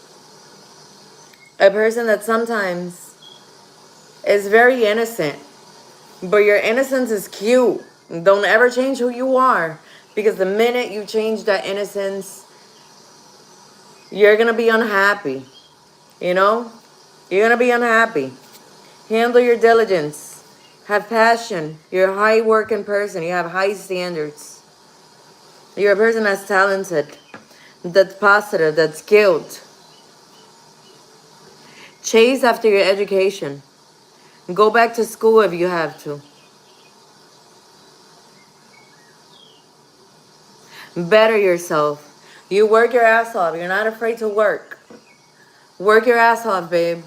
A person that sometimes is very innocent. But your innocence is cute. Don't ever change who you are. Because the minute you change that innocence, you're going to be unhappy. You know? You're going to be unhappy. Handle your diligence. Have passion. You're a high working person. You have high standards. You're a person that's talented. That's positive. That's skilled. Chase after your education. Go back to school if you have to. Better yourself. You work your ass off. You're not afraid to work. Work your ass off, babe.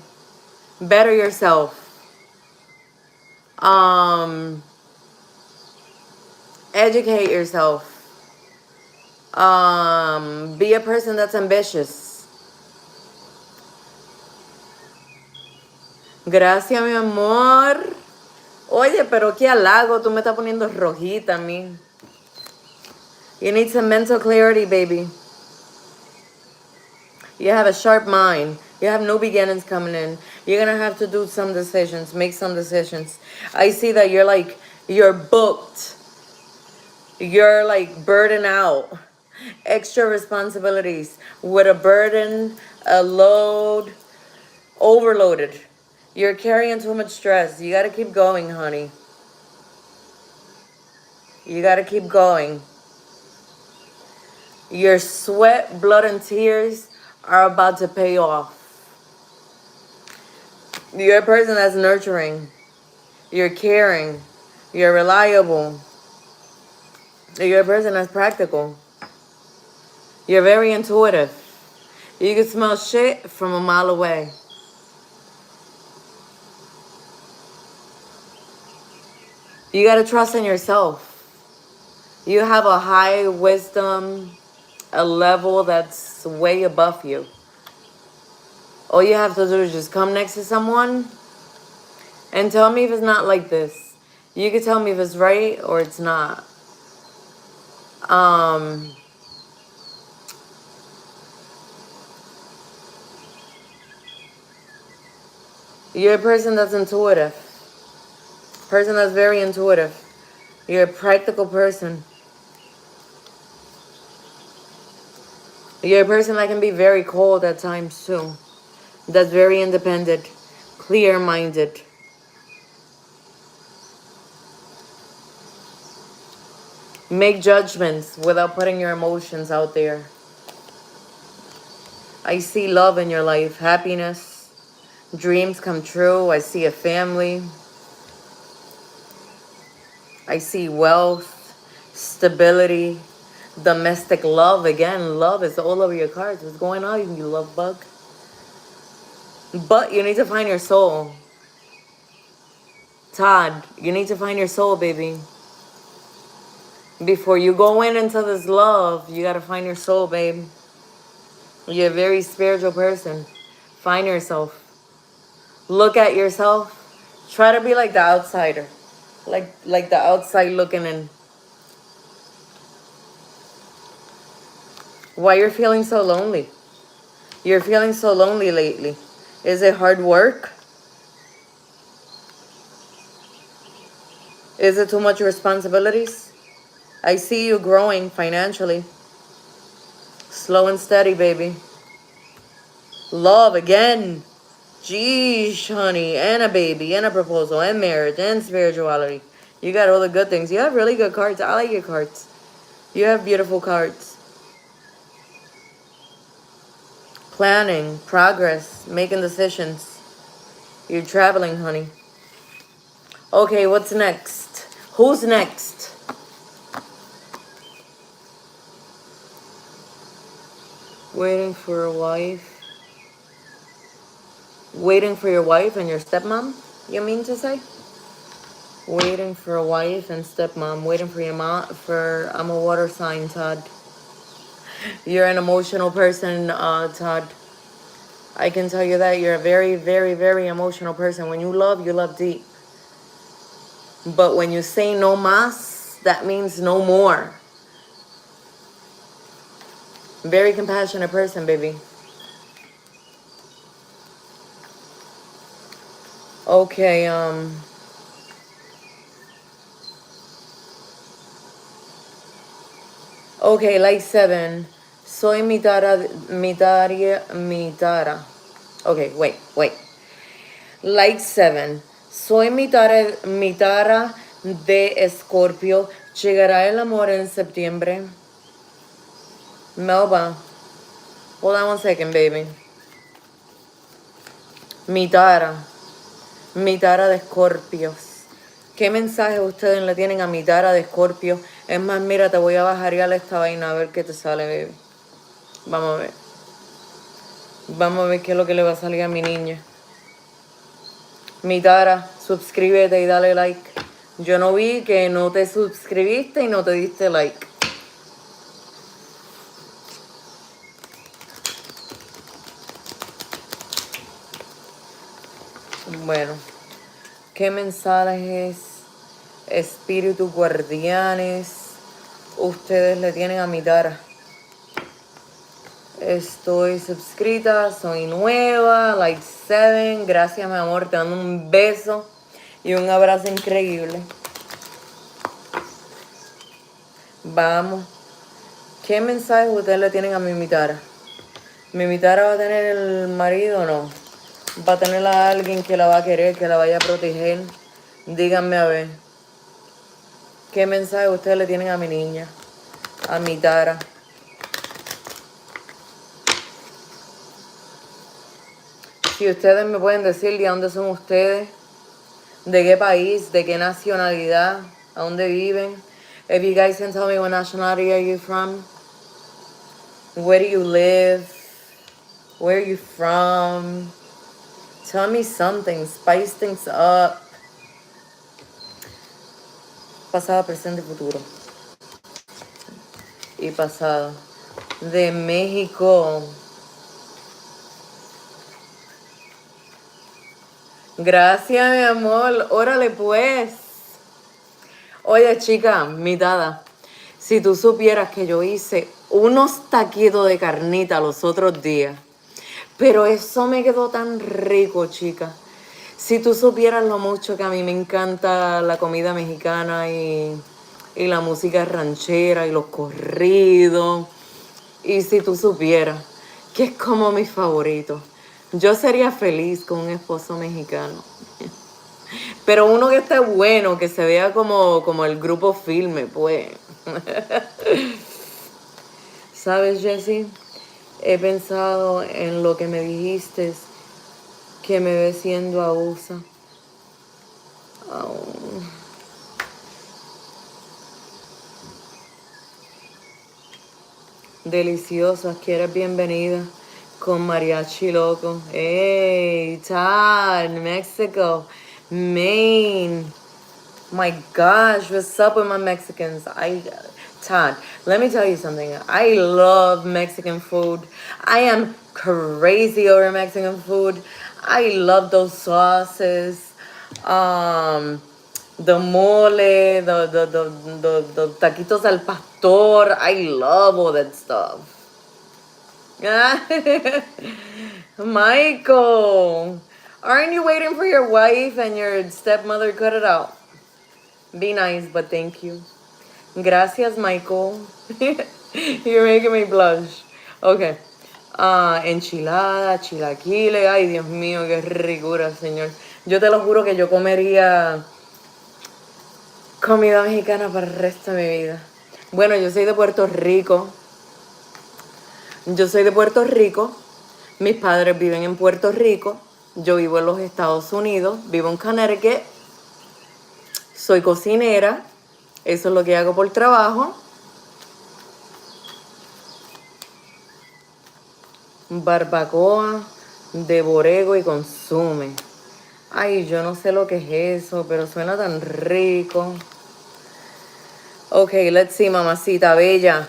Better yourself. Educate yourself. Be a person that's ambitious. Gracias, mi amor. Oye, pero qué halago. Tú me estás poniendo rojita a mí. You need some mental clarity, baby. You have a sharp mind. You have new beginnings coming in. You're going to have to do some decisions, make some decisions. I see that you're booked. You're like burdened out. Extra responsibilities with a burden, a load, overloaded. You're carrying too much stress. You gotta keep going, honey. You gotta keep going. Your sweat, blood, and tears are about to pay off. You're a person that's nurturing. You're caring. You're reliable. You're a person that's practical. You're very intuitive. You can smell shit from a mile away. You gotta trust in yourself. You have a high wisdom, a level that's way above you. All you have to do is just come next to someone and tell me if it's not like this. You can tell me if it's right or it's not. You're a person that's intuitive. Person that's very intuitive. You're a practical person. You're a person that can be very cold at times too. That's very independent, clear-minded. Make judgments without putting your emotions out there. I see love in your life, happiness, dreams come true. I see a family. I see wealth, stability, domestic love. Again, love is all over your cards. What's going on, you love bug? But you need to find your soul. Todd, you need to find your soul, baby. Before you go into this love, you gotta find your soul, babe. You're a very spiritual person. Find yourself. Look at yourself. Try to be like the outsider. Like the outside looking in. Why you're feeling so lonely? You're feeling so lonely lately. Is it hard work? Is it too much responsibilities? I see you growing financially. Slow and steady, baby. Love again. Geesh, honey. And a baby. And a proposal. And marriage. And spirituality. You got all the good things. You have really good cards. I like your cards. You have beautiful cards. Planning. Progress. Making decisions. You're traveling, honey. Okay, what's next? Who's next? Waiting for a wife. Waiting for your wife and your stepmom, you mean to say? Waiting for a wife and stepmom. Waiting for your mom. I'm a water sign, Todd. You're an emotional person, Todd. I can tell you that. You're a very, very, very emotional person. When you love deep. But when you say no mas, that means no more. Very compassionate person, baby. Okay, okay, like 7. Soy mitara. Okay, wait. Like 7. Soy mitara de Escorpio. Llegará el amor en septiembre. Melba, hold on 1 second, baby. Mitara de Escorpios. ¿Qué mensaje ustedes le tienen a Mitara de Escorpio? Es más, mira, te voy a bajar ya esta vaina a ver qué te sale, baby. Vamos a ver. Vamos a ver qué es lo que le va a salir a mi niña. Mitara, suscríbete y dale like. Yo no vi que no te suscribiste y no te diste like. Bueno, ¿qué mensajes, espíritus guardianes, ustedes le tienen a Mitara? Estoy suscrita, soy nueva, like 7. Gracias, mi amor, te mando un beso y un abrazo increíble. Vamos. ¿Qué mensajes ustedes le tienen a mi Mitara? ¿Mi Mitara va a tener el marido o no? Va a tener a alguien que la va a querer, que la vaya a proteger. Díganme a ver, ¿qué mensaje ustedes le tienen a mi niña? A mi Tara. Si ustedes me pueden decir de dónde son ustedes, de qué país, de qué nacionalidad, a dónde viven. If you guys can tell me what nationality are you from, where do you live, where are you from, tell me something, spice things up. Pasado, presente, futuro. Y pasado. De México. Gracias, mi amor. Órale, pues. Oye, chica, mitada. Si tú supieras que yo hice unos taquitos de carnita los otros días, pero eso me quedó tan rico, chica. Si tú supieras lo mucho que a mí me encanta la comida mexicana y la música ranchera y los corridos. Y si tú supieras que es como mi favorito, yo sería feliz con un esposo mexicano. Pero uno que esté bueno, que se vea como el grupo filme, pues. ¿Sabes, Jessie? He pensado en lo que me dijiste, que me ves siendo abusa. Oh. Deliciosas, quieres bienvenida con mariachi loco. Hey, Todd, Mexico, Maine. My gosh, what's up with my Mexicans? Todd, let me tell you something. I love Mexican food. I am crazy over Mexican food. I love those sauces. The mole, the taquitos al pastor. I love all that stuff. Michael, aren't you waiting for your wife and your stepmother? Cut it out. Be nice, but thank you. Gracias, Michael. You're making me blush. Okay. Enchilada, chilaquiles. Ay, Dios mío, qué ricura, señor. Yo te lo juro que yo comería comida mexicana para el resto de mi vida. Bueno, yo soy de Puerto Rico. Mis padres viven en Puerto Rico. Yo vivo en los Estados Unidos. Vivo en Connecticut. Soy cocinera. Eso es lo que hago por trabajo. Barbacoa de borrego y consume. Ay, yo no sé lo que es eso, pero suena tan rico. Ok, let's see, mamacita bella.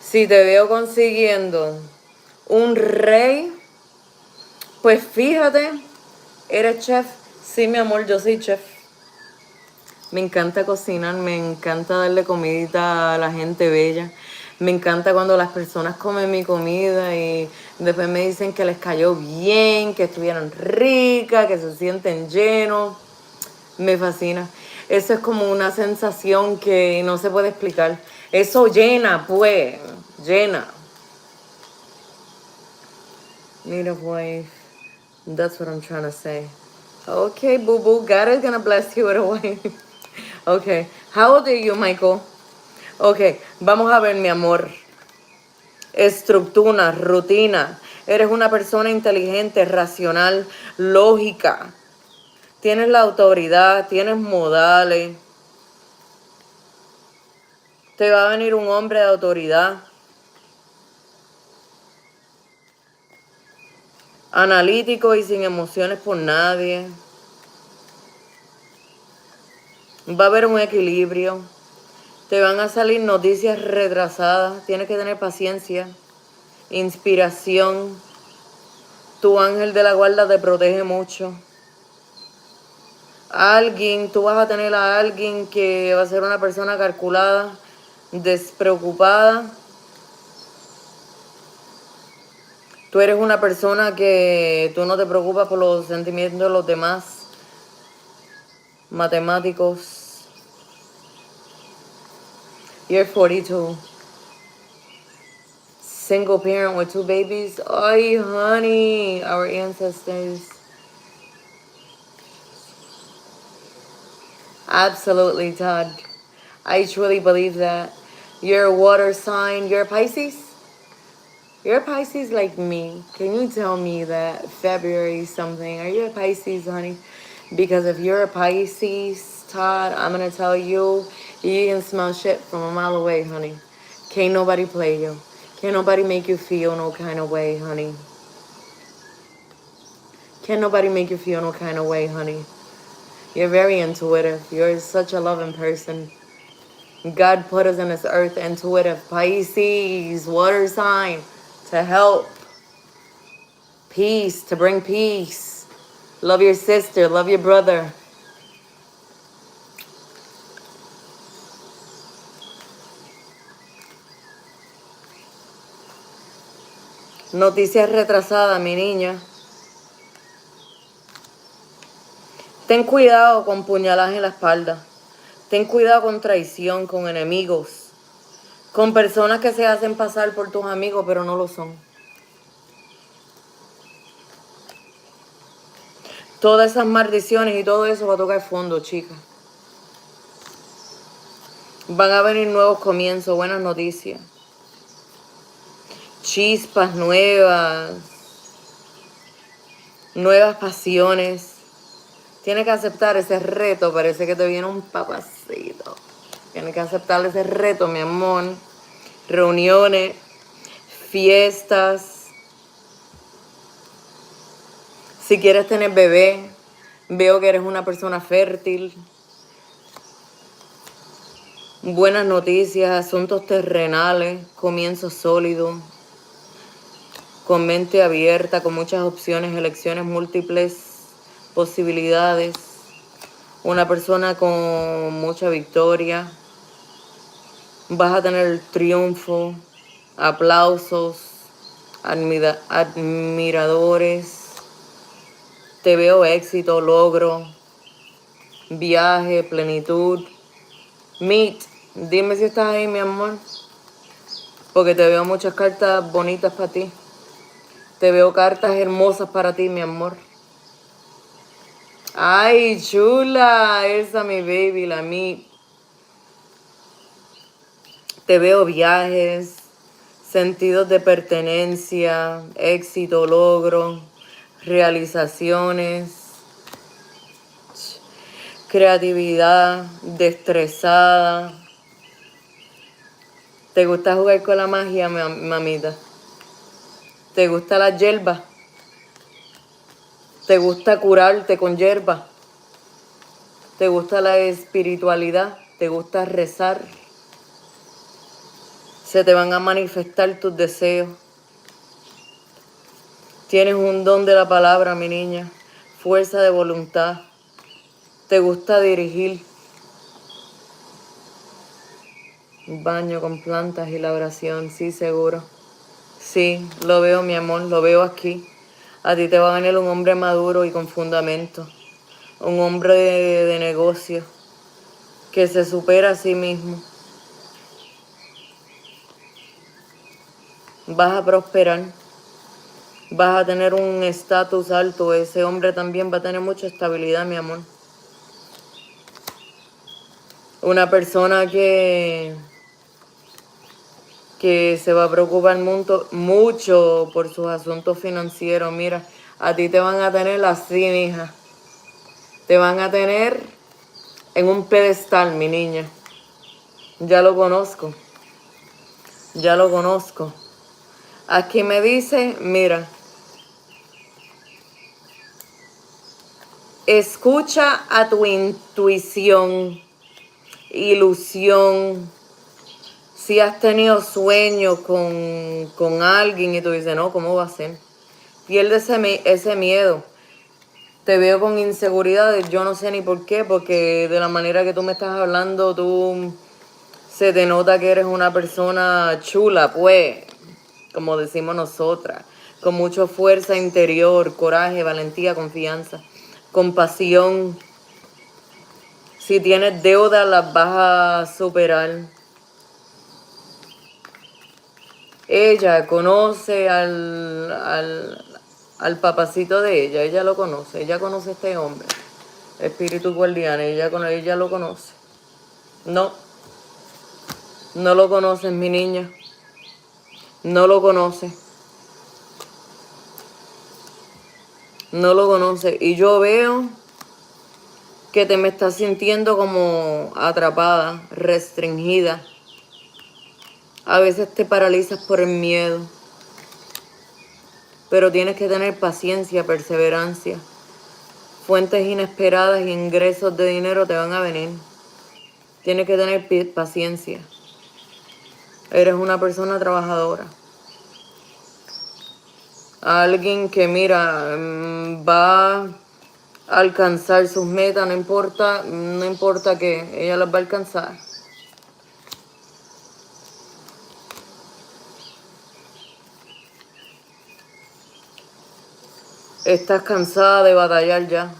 Si te veo consiguiendo un rey, pues fíjate, ¿eres chef? Sí, mi amor, yo soy chef. Me encanta cocinar, me encanta darle comidita a la gente bella. Me encanta cuando las personas comen mi comida y después me dicen que les cayó bien, que estuvieron ricas, que se sienten llenos. Me fascina. Eso es como una sensación que no se puede explicar. Eso llena, pues, llena. Need a wife. That's what I'm trying to say. Okay, boo-boo. God is gonna bless you with a wife. Okay. How old are you, Michael? Okay, vamos a ver, mi amor. Estructura, rutina. Eres una persona inteligente, racional, lógica. Tienes la autoridad, tienes modales. Te va a venir un hombre de autoridad. Analítico y sin emociones por nadie. Va a haber un equilibrio. Te van a salir noticias retrasadas. Tienes que tener paciencia. Inspiración. Tu ángel de la guarda te protege mucho. Tú vas a tener a alguien que va a ser una persona calculada, despreocupada. Tú eres una persona que tú no te preocupas por los sentimientos de los demás. Matemáticos. You're 42. Single parent with 2 babies. Ay, honey, our ancestors. Absolutely, Todd. I truly believe that. You're a water sign. You're a Pisces? You're a Pisces like me. Can you tell me that February something? Are you a Pisces, honey? Because if you're a Pisces, Todd, I'm going to tell you, you can smell shit from a mile away, honey. Can't nobody play you. Can't nobody make you feel no kind of way, honey. Can't nobody make you feel no kind of way, honey. You're very intuitive. You're such a loving person. God put us in this earth intuitive. Pisces, water sign, to help. Peace, to bring peace. Love your sister, love your brother. Noticias retrasadas, mi niña. Ten cuidado con puñaladas en la espalda. Ten cuidado con traición, con enemigos. Con personas que se hacen pasar por tus amigos, pero no lo son. Todas esas maldiciones y todo eso va a tocar fondo, chica. Van a venir nuevos comienzos, buenas noticias. Chispas nuevas. Nuevas pasiones. Tienes que aceptar ese reto. Parece que te viene un papacito. Tienes que aceptar ese reto, mi amor. Reuniones, fiestas. Si quieres tener bebé, veo que eres una persona fértil. Buenas noticias, asuntos terrenales, comienzo sólido. Con mente abierta, con muchas opciones, elecciones múltiples, posibilidades. Una persona con mucha victoria. Vas a tener triunfo, aplausos, admiradores. Te veo éxito, logro, viaje, plenitud. Meet, dime si estás ahí, mi amor. Porque te veo muchas cartas bonitas para ti. Te veo cartas hermosas para ti, mi amor. Ay, chula, esa mi baby, la Meet. Te veo viajes, sentidos de pertenencia, éxito, logro, realizaciones, creatividad, destrezada. ¿Te gusta jugar con la magia, mamita? ¿Te gusta la hierba? ¿Te gusta curarte con hierba? ¿Te gusta la espiritualidad? ¿Te gusta rezar? Se te van a manifestar tus deseos. Tienes un don de la palabra, mi niña. Fuerza de voluntad. ¿Te gusta dirigir? Un baño con plantas y la oración, sí, seguro. Sí, lo veo, mi amor, lo veo aquí. A ti te va a venir un hombre maduro y con fundamento. Un hombre de negocio que se supera a sí mismo. Vas a prosperar. Vas a tener un estatus alto. Ese hombre también va a tener mucha estabilidad, mi amor. Una persona que se va a preocupar mucho por sus asuntos financieros. Mira, a ti te van a tener así, mija. Te van a tener en un pedestal, mi niña. Ya lo conozco. Ya lo conozco. Aquí me dice, mira, escucha a tu intuición, ilusión. Si has tenido sueños con alguien y tú dices, no, ¿cómo va a ser? Pierde ese miedo. Te veo con inseguridades, yo no sé ni por qué, porque de la manera que tú me estás hablando, se te nota que eres una persona chula, pues, como decimos nosotras, con mucha fuerza interior, coraje, valentía, confianza, compasión. Si tienes deudas, las vas a superar. Ella conoce al papacito de ella lo conoce, ella conoce a este hombre, espíritu guardián, ella lo conoce. No, no lo conoces, mi niña, no lo conoce, no lo conoce. Y yo veo que te me estás sintiendo como atrapada, restringida. A veces te paralizas por el miedo, pero tienes que tener paciencia, perseverancia. Fuentes inesperadas y ingresos de dinero te van a venir. Tienes que tener paciencia. Eres una persona trabajadora. Alguien que, mira, va a alcanzar sus metas, no importa qué, ella las va a alcanzar. Estás cansada de batallar ya.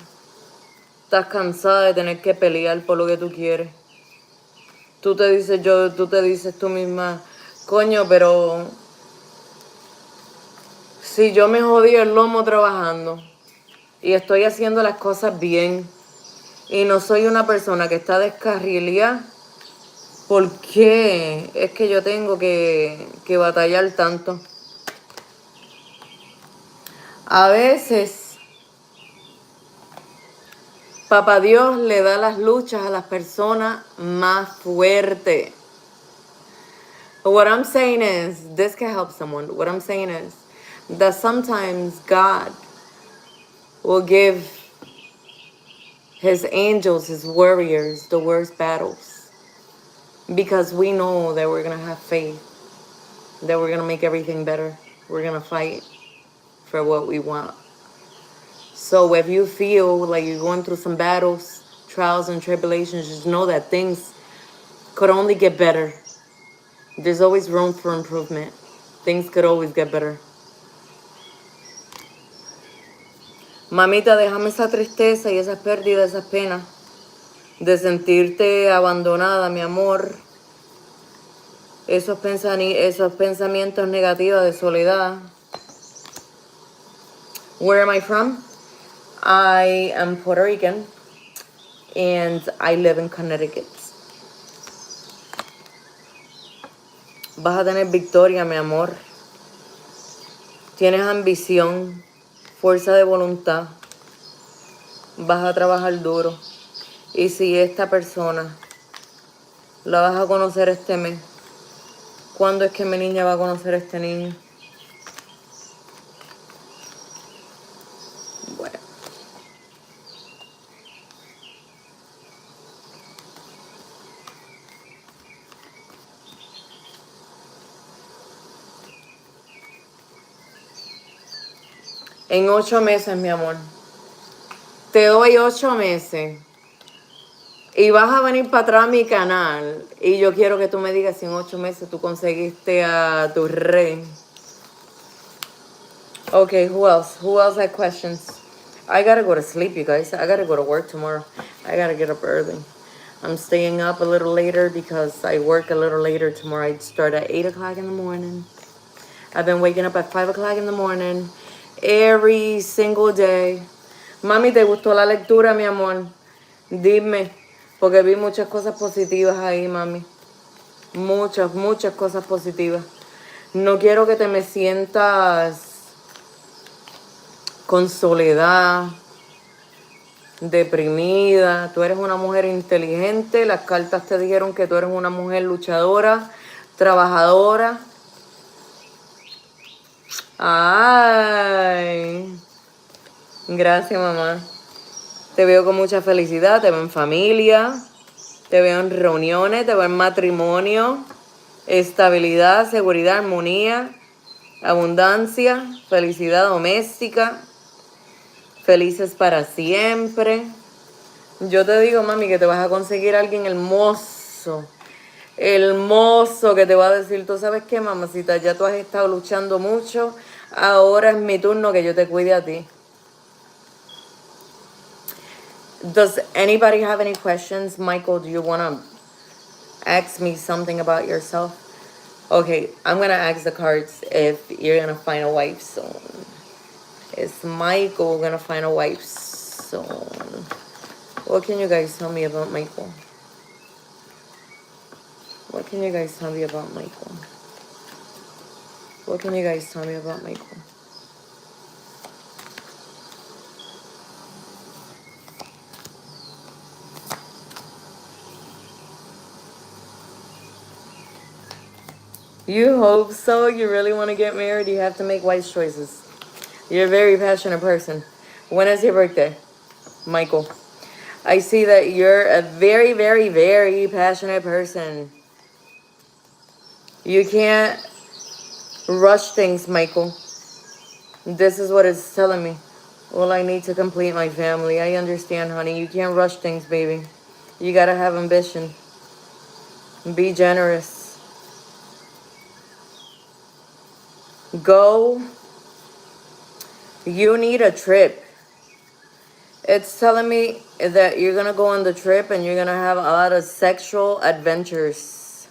Estás cansada de tener que pelear por lo que tú quieres. Tú te dices tú misma, coño, pero si yo me jodí el lomo trabajando y estoy haciendo las cosas bien y no soy una persona que está descarrilada, ¿por qué es que yo tengo que batallar tanto? A veces, Papá Dios le da las luchas a las personas más fuertes. What I'm saying is, this can help someone. What I'm saying is that sometimes God will give his angels, his warriors, the worst battles. Because we know that we're going to have faith, that we're going to make everything better. We're going to fight for what we want. So if you feel like you're going through some battles, trials and tribulations, just know that things could only get better. There's always room for improvement. Things could always get better. Mamita, déjame esa tristeza y esas pérdidas, esas penas de sentirte abandonada, mi amor. Esos pensamientos negativos de soledad. Where am I from? I am Puerto Rican and I live in Connecticut. Vas a tener victoria, mi amor. Tienes ambición, fuerza de voluntad. Vas a trabajar duro. Y si esta persona la vas a conocer este mes, ¿cuándo es que mi niña va a conocer a este niño? Bueno. En 8 meses, mi amor. Te doy 8 meses. Y vas a venir para atrás a mi canal. Y yo quiero que tú me digas si en 8 meses tú conseguiste a tu rey. Okay, who else? Who else had questions? I gotta go to sleep, you guys. I gotta go to work tomorrow. I gotta get up early. I'm staying up a little later because I work a little later tomorrow. I start at 8 o'clock in the morning. I've been waking up at 5 o'clock in the morning every single day. Mami, ¿te gustó la lectura, mi amor? Dime, porque vi muchas cosas positivas ahí, mami. Muchas cosas positivas. No quiero que te me sientas con soledad, deprimida. Tú eres una mujer inteligente. Las cartas te dijeron que tú eres una mujer luchadora, trabajadora. Ay, gracias, mamá. Te veo con mucha felicidad, te veo en familia, te veo en reuniones, te veo en matrimonio, estabilidad, seguridad, armonía, abundancia, felicidad doméstica, felices para siempre. Yo te digo, mami, que te vas a conseguir a alguien hermoso, hermoso, que te va a decir, tú sabes qué, mamacita, ya tú has estado luchando mucho, ahora es mi turno que yo te cuide a ti. Does anybody have any questions? Michael, do you want to ask me something about yourself? Okay, I'm gonna ask the cards if you're gonna find a wife soon. Is Michael gonna find a wife soon? What can you guys tell me about Michael? What can you guys tell me about Michael? What can you guys tell me about Michael? You hope so? You really want to get married? You have to make wise choices. You're a very passionate person. When is your birthday, Michael? I see that you're a very, very, very passionate person. You can't rush things, Michael. This is what it's telling me. Well, I need to complete my family. I understand, honey. You can't rush things, baby. You gotta have ambition. Be generous. Go. You need a trip. It's telling me that you're gonna go on the trip and you're gonna have a lot of sexual adventures.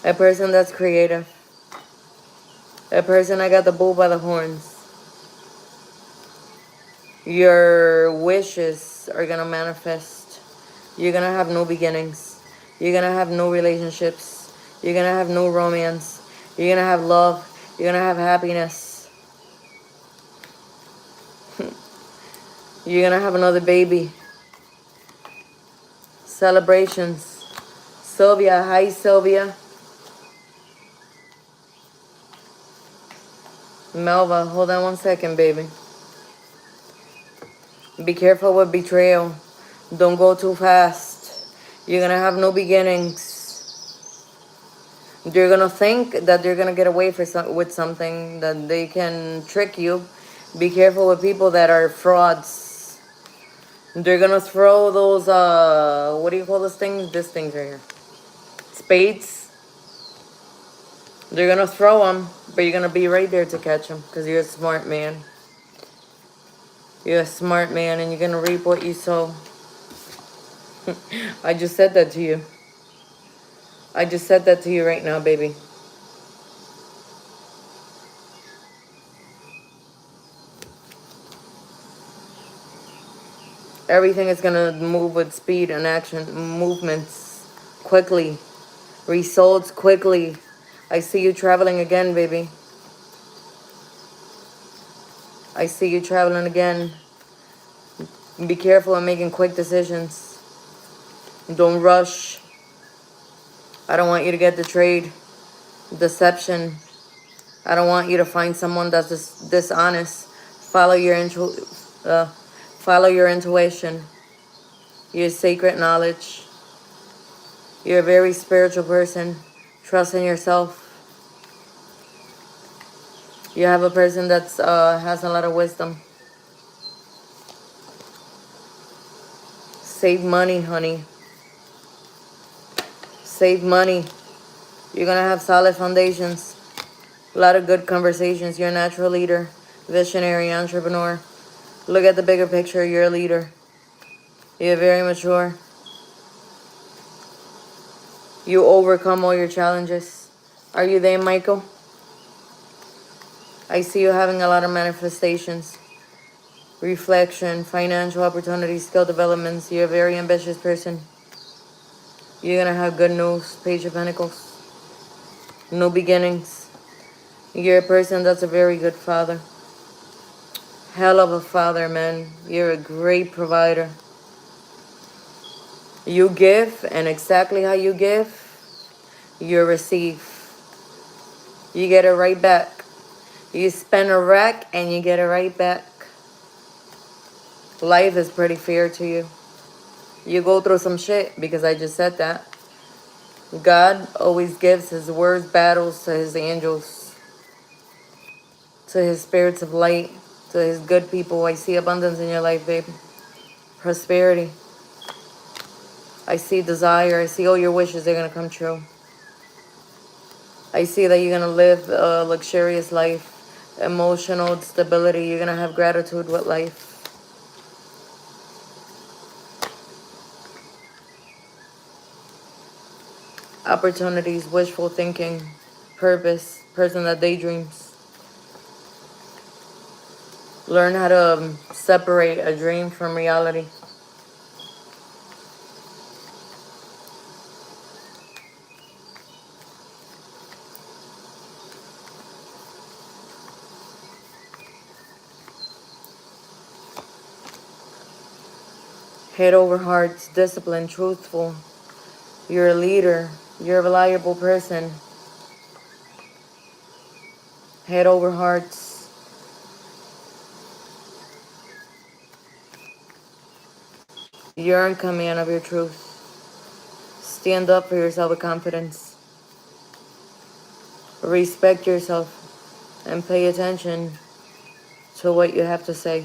A person that's creative. A person that got the bull by the horns. Your wishes are gonna manifest. You're gonna have no beginnings. You're gonna have no relationships. You're gonna have no romance. You're gonna have love. You're gonna have happiness. You're gonna have another baby. Celebrations. Sylvia, hi Sylvia. Melva, hold on one second, baby. Be careful with betrayal. Don't go too fast. You're gonna have no beginnings. You're gonna think that they're gonna get away with something, that they can trick you. Be careful with people that are frauds. They're gonna throw those, what do you call this thing? This thing's right here. Spades. They're gonna throw them, but you're gonna be right there to catch them because you're a smart man. You're a smart man and you're gonna reap what you sow. I just said that to you. I just said that to you right now, baby. Everything is gonna move with speed and action, movements quickly, results quickly. I see you traveling again, baby. I see you traveling again. Be careful in making quick decisions. Don't rush. I don't want you to get betrayed. Deception. I don't want you to find someone that's dishonest. Follow your intuition. Your sacred knowledge. You're a very spiritual person. Trust in yourself. You have a person that's has a lot of wisdom. Save money, honey. Save money. You're gonna have solid foundations. A lot of good conversations. You're a natural leader, visionary, entrepreneur. Look at the bigger picture. You're a leader. You're very mature. You overcome all your challenges. Are you there, Michael? I see you having a lot of manifestations. Reflection, financial opportunities, skill developments. You're a very ambitious person. You're gonna have good news. Page of Pentacles. No beginnings. You're a person that's a very good father. Hell of a father, man. You're a great provider. You give, and exactly how you give, you receive. You get it right back. You spend a rack, and you get it right back. Life is pretty fair to you. You go through some shit, because I just said that. God always gives his words battles to his angels, to his spirits of light, to his good people. I see abundance in your life, babe. Prosperity. I see desire. I see all your wishes are going to come true. I see that you're going to live a luxurious life. Emotional stability. You're going to have gratitude with life. Opportunities, wishful thinking, purpose, person that daydreams. Learn how to separate a dream from reality. Head over heart, disciplined, truthful. You're a leader. You're a reliable person. Head over hearts. You're in command of your truth. Stand up for yourself with confidence. Respect yourself and pay attention to what you have to say.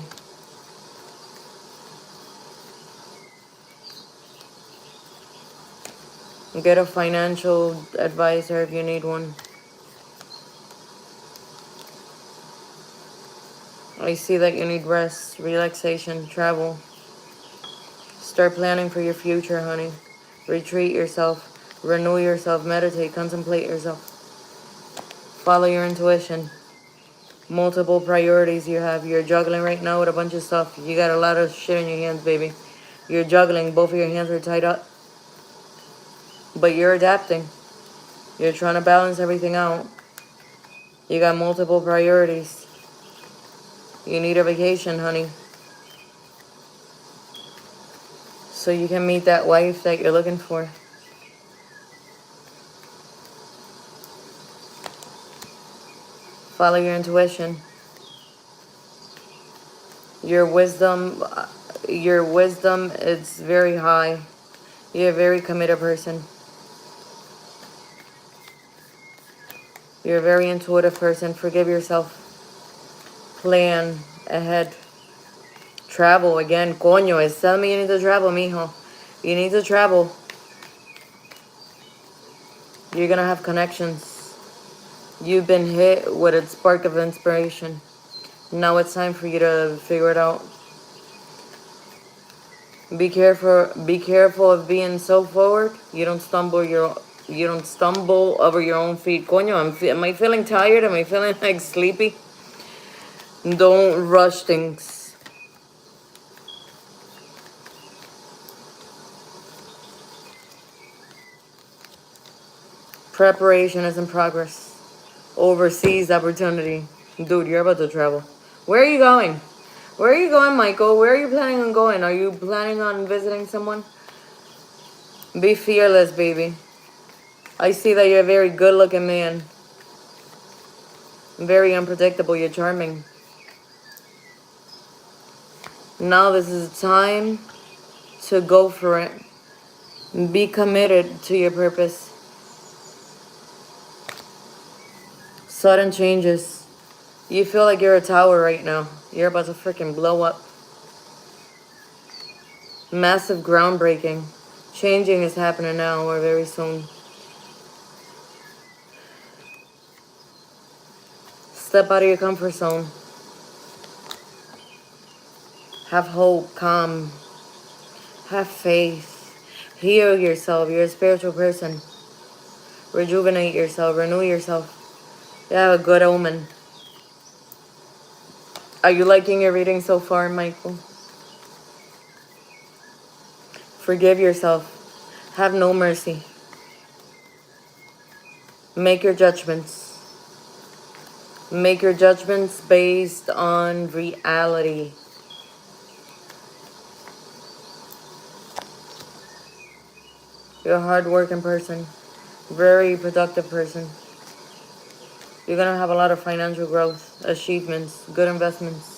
Get a financial advisor if you need one. I see that you need rest, relaxation, travel. Start planning for your future, honey. Retreat yourself, renew yourself, meditate, contemplate yourself. Follow your intuition. Multiple priorities you have. You're juggling right now with a bunch of stuff. You got a lot of shit in your hands, baby. You're juggling. Both of your hands are tied up. But you're adapting. You're trying to balance everything out. You got multiple priorities. You need a vacation, honey. So you can meet that wife that you're looking for. Follow your intuition. Your wisdom is very high. You're a very committed person. You're a very intuitive person. Forgive yourself. Plan ahead. Travel again. Coño, it's telling me you need to travel, mijo. You need to travel. You're gonna have connections. You've been hit with a spark of inspiration. Now it's time for you to figure it out. Be careful of being so forward. You don't stumble over your own feet. Coño, am I feeling tired? Am I feeling like sleepy? Don't rush things. Preparation is in progress. Overseas opportunity. Dude, you're about to travel. Where are you going? Where are you going, Michael? Where are you planning on going? Are you planning on visiting someone? Be fearless, baby. I see that you're a very good-looking man. Very unpredictable. You're charming. Now this is time to go for it. Be committed to your purpose. Sudden changes. You feel like you're a tower right now. You're about to freaking blow up. Massive groundbreaking. Changing is happening now or very soon. Step out of your comfort zone. Have hope, calm. Have faith. Heal yourself. You're a spiritual person. Rejuvenate yourself. Renew yourself. You have a good omen. Are you liking your reading so far, Michael? Forgive yourself. Have no mercy. Make your judgments. Make your judgments based on reality. You're a hard-working person. Very productive person. You're going to have a lot of financial growth, achievements, good investments.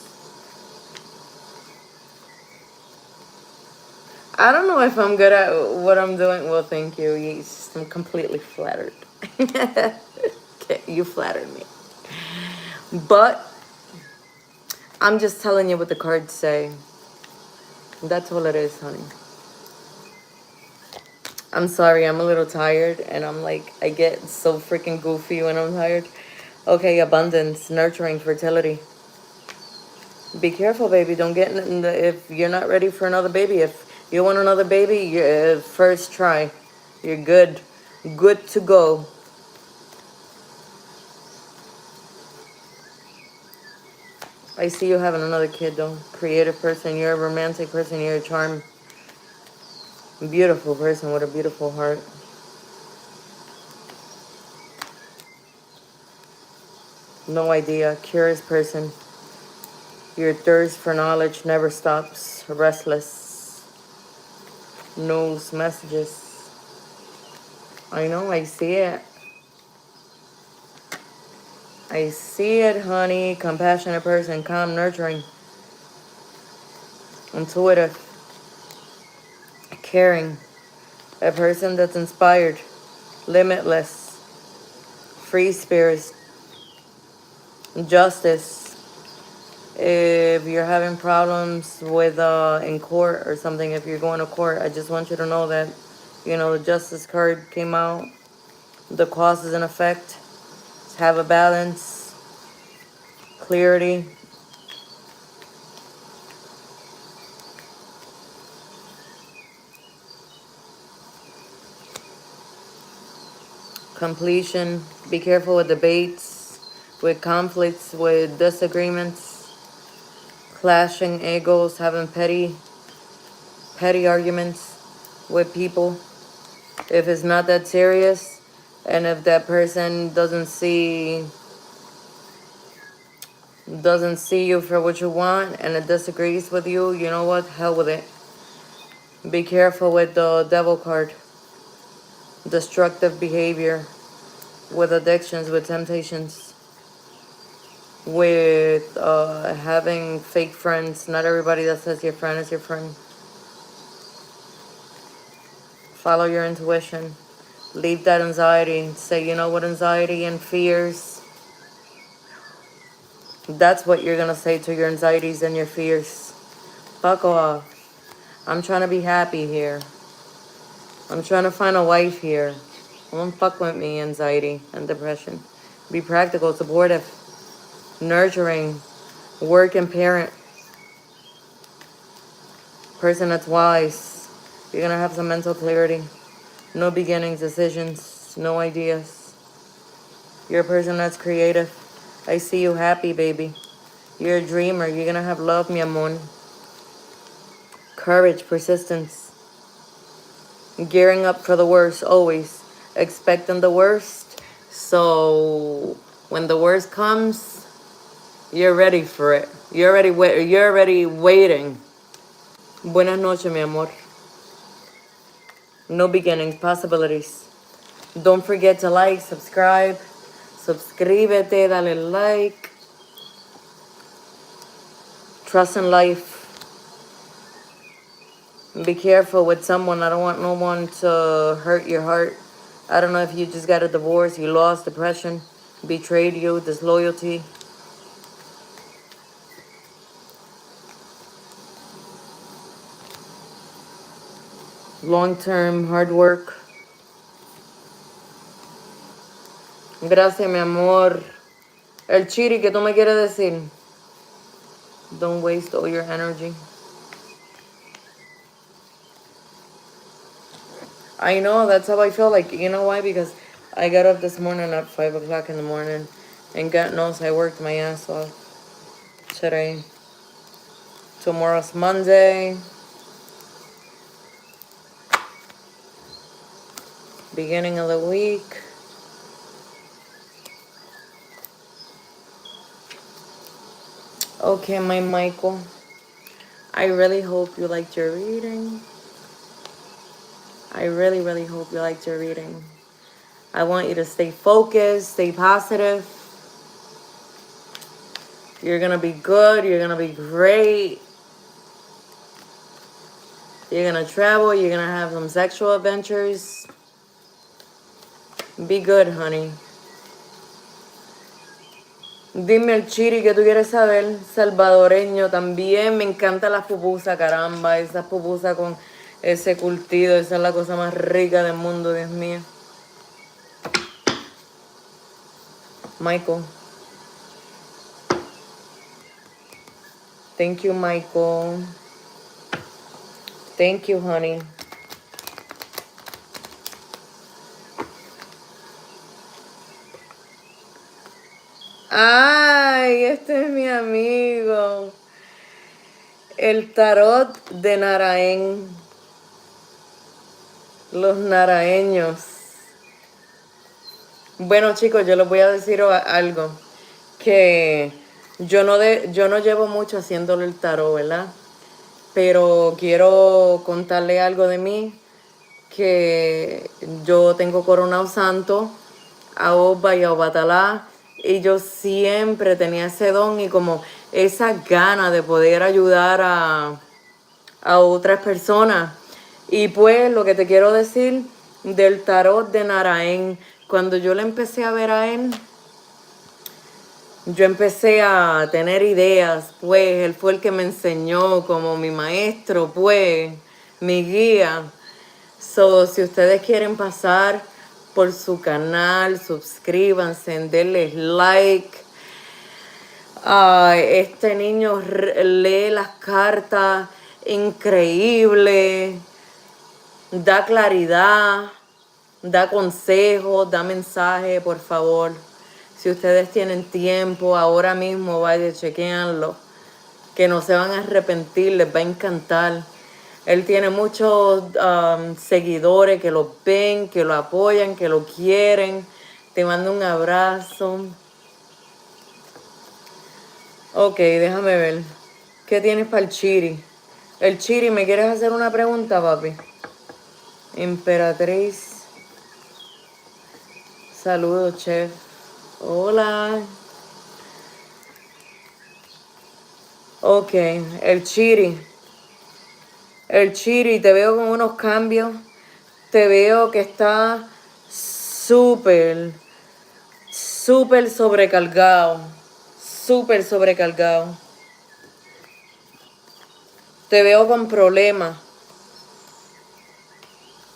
I don't know if I'm good at what I'm doing. Well, thank you. Yes, I'm completely flattered. Okay, you flattered me. But I'm just telling you what the cards say. That's all it is, honey. I'm sorry, I'm a little tired, and I get so freaking goofy when I'm tired. Okay, abundance, nurturing, fertility. Be careful, baby. Don't get in if you're not ready for another baby. If you want another baby, first try. You're good. Good to go. I see you having another kid though. Creative person, you're a romantic person, you're a charm. Beautiful person with a beautiful heart. No idea. Curious person. Your thirst for knowledge never stops. Restless. Knows messages. I know, I see it. I see it, honey. Compassionate person, calm, nurturing, intuitive, caring. A person that's inspired, limitless, free spirits, justice. If you're having problems with in court or something, if you're going to court, I just want you to know that, you know, the justice card came out. The cause is in effect. Have a balance, clarity. Completion. Be careful with debates, with conflicts, with disagreements, clashing egos, having petty arguments with people. If it's not that serious, and if that person doesn't see you for what you want and it disagrees with you, you know what? Hell with it. Be careful with the devil card. Destructive behavior, with addictions, with temptations, with having fake friends. Not everybody that says your friend is your friend. Follow your intuition. Leave that anxiety. Say, you know what, anxiety and fears. That's what you're going to say to your anxieties and your fears. Fuck off. I'm trying to be happy here. I'm trying to find a wife here. Don't fuck with me, anxiety and depression. Be practical, supportive, nurturing, work and parent. Person that's wise. You're going to have some mental clarity. No beginnings, decisions, no ideas. You're a person that's creative. I see you happy, baby. You're a dreamer. You're going to have love, mi amor. Courage, persistence. Gearing up for the worst, always. Expecting the worst. So when the worst comes, you're ready for it. You're already waiting. Buenas noches, mi amor. No beginnings, possibilities. Don't forget to like, subscribe. Suscríbete, dale like. Trust in life. Be careful with someone. I don't want no one to hurt your heart. I don't know if you just got a divorce, you lost, depression, betrayed you, disloyalty. Long-term hard work. Gracias, mi amor. El chiri que tú me quieres decir. Don't waste all your energy. I know, that's how I feel. Like, you know why? Because I got up this morning at 5 o'clock in the morning. And God knows I worked my ass off today. Tomorrow's Monday. Beginning of the week. Okay, my Michael. I really hope you liked your reading. I really, really hope you liked your reading. I want you to stay focused, stay positive. You're going to be good. You're going to be great. You're going to travel. You're going to have some sexual adventures. Be good, honey. Dime el chiri que tú quieres saber, salvadoreño también. Me encanta la pupusa, caramba. Esa pupusa con ese curtido, esa es la cosa más rica del mundo, Dios mío. Michael. Thank you, Michael. Thank you, honey. Ay, este es mi amigo. El tarot de Naraén. Los naraeños. Bueno, chicos, yo les voy a decir algo. Que yo no llevo mucho haciéndole el tarot, ¿verdad? Pero quiero contarle algo de mí. Que yo tengo coronado santo a Oba y a Obatalá, y yo siempre tenía ese don y como esa gana de poder ayudar a otras personas. Y pues lo que te quiero decir del tarot de Naraén, cuando yo le empecé a ver a él, yo empecé a tener ideas, pues él fue el que me enseñó como mi maestro, pues mi guía. So, si ustedes quieren pasar por su canal, suscríbanse, denles like. Este niño lee las cartas, increíble, da claridad, da consejos, da mensajes, por favor. Si ustedes tienen tiempo, ahora mismo vayan, chequeanlo, que no se van a arrepentir, les va a encantar. Él tiene muchos seguidores que lo ven, que lo apoyan, que lo quieren. Te mando un abrazo. Ok, déjame ver. ¿Qué tienes para el Chiri? El Chiri, ¿me quieres hacer una pregunta, papi? Emperatriz. Saludos, chef. Hola. Ok, el Chiri. El Chiri, te veo con unos cambios. Te veo que está súper, súper sobrecargado. Súper sobrecargado. Te veo con problemas.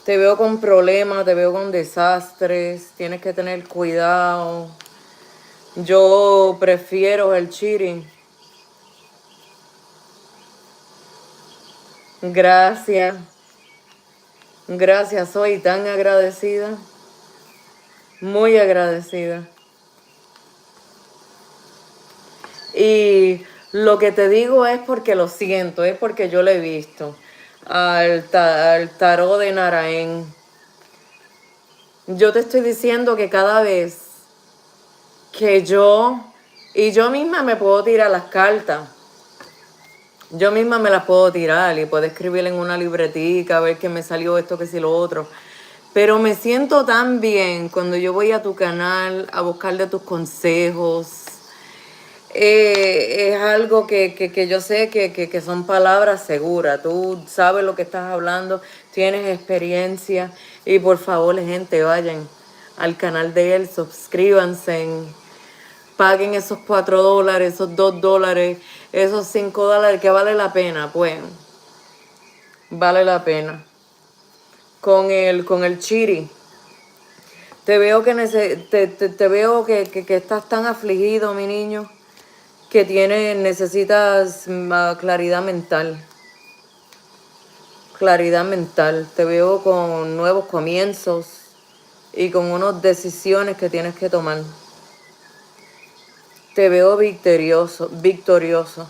Te veo con problemas, te veo con desastres. Tienes que tener cuidado. Yo prefiero el Chiri. Gracias. Gracias, soy tan agradecida. Muy agradecida. Y lo que te digo es porque lo siento, es porque yo lo he visto. Al tarot de Naraén. Yo te estoy diciendo que cada vez que y yo misma me puedo tirar las cartas. Yo misma me las puedo tirar y puedo escribir en una libretica, a ver qué me salió esto, que si lo otro. Pero me siento tan bien cuando yo voy a tu canal a buscar de tus consejos. Es algo que yo sé que son palabras seguras. Tú sabes lo que estás hablando, tienes experiencia. Y por favor, gente, vayan al canal de él, suscríbanse, paguen esos $4, esos $2, esos $5, que vale la pena, pues. Vale la pena. Con el Chiri. Te veo te veo que estás tan afligido, mi niño, que necesitas claridad mental. Claridad mental. Te veo con nuevos comienzos y con unas decisiones que tienes que tomar. Te veo victorioso, victorioso.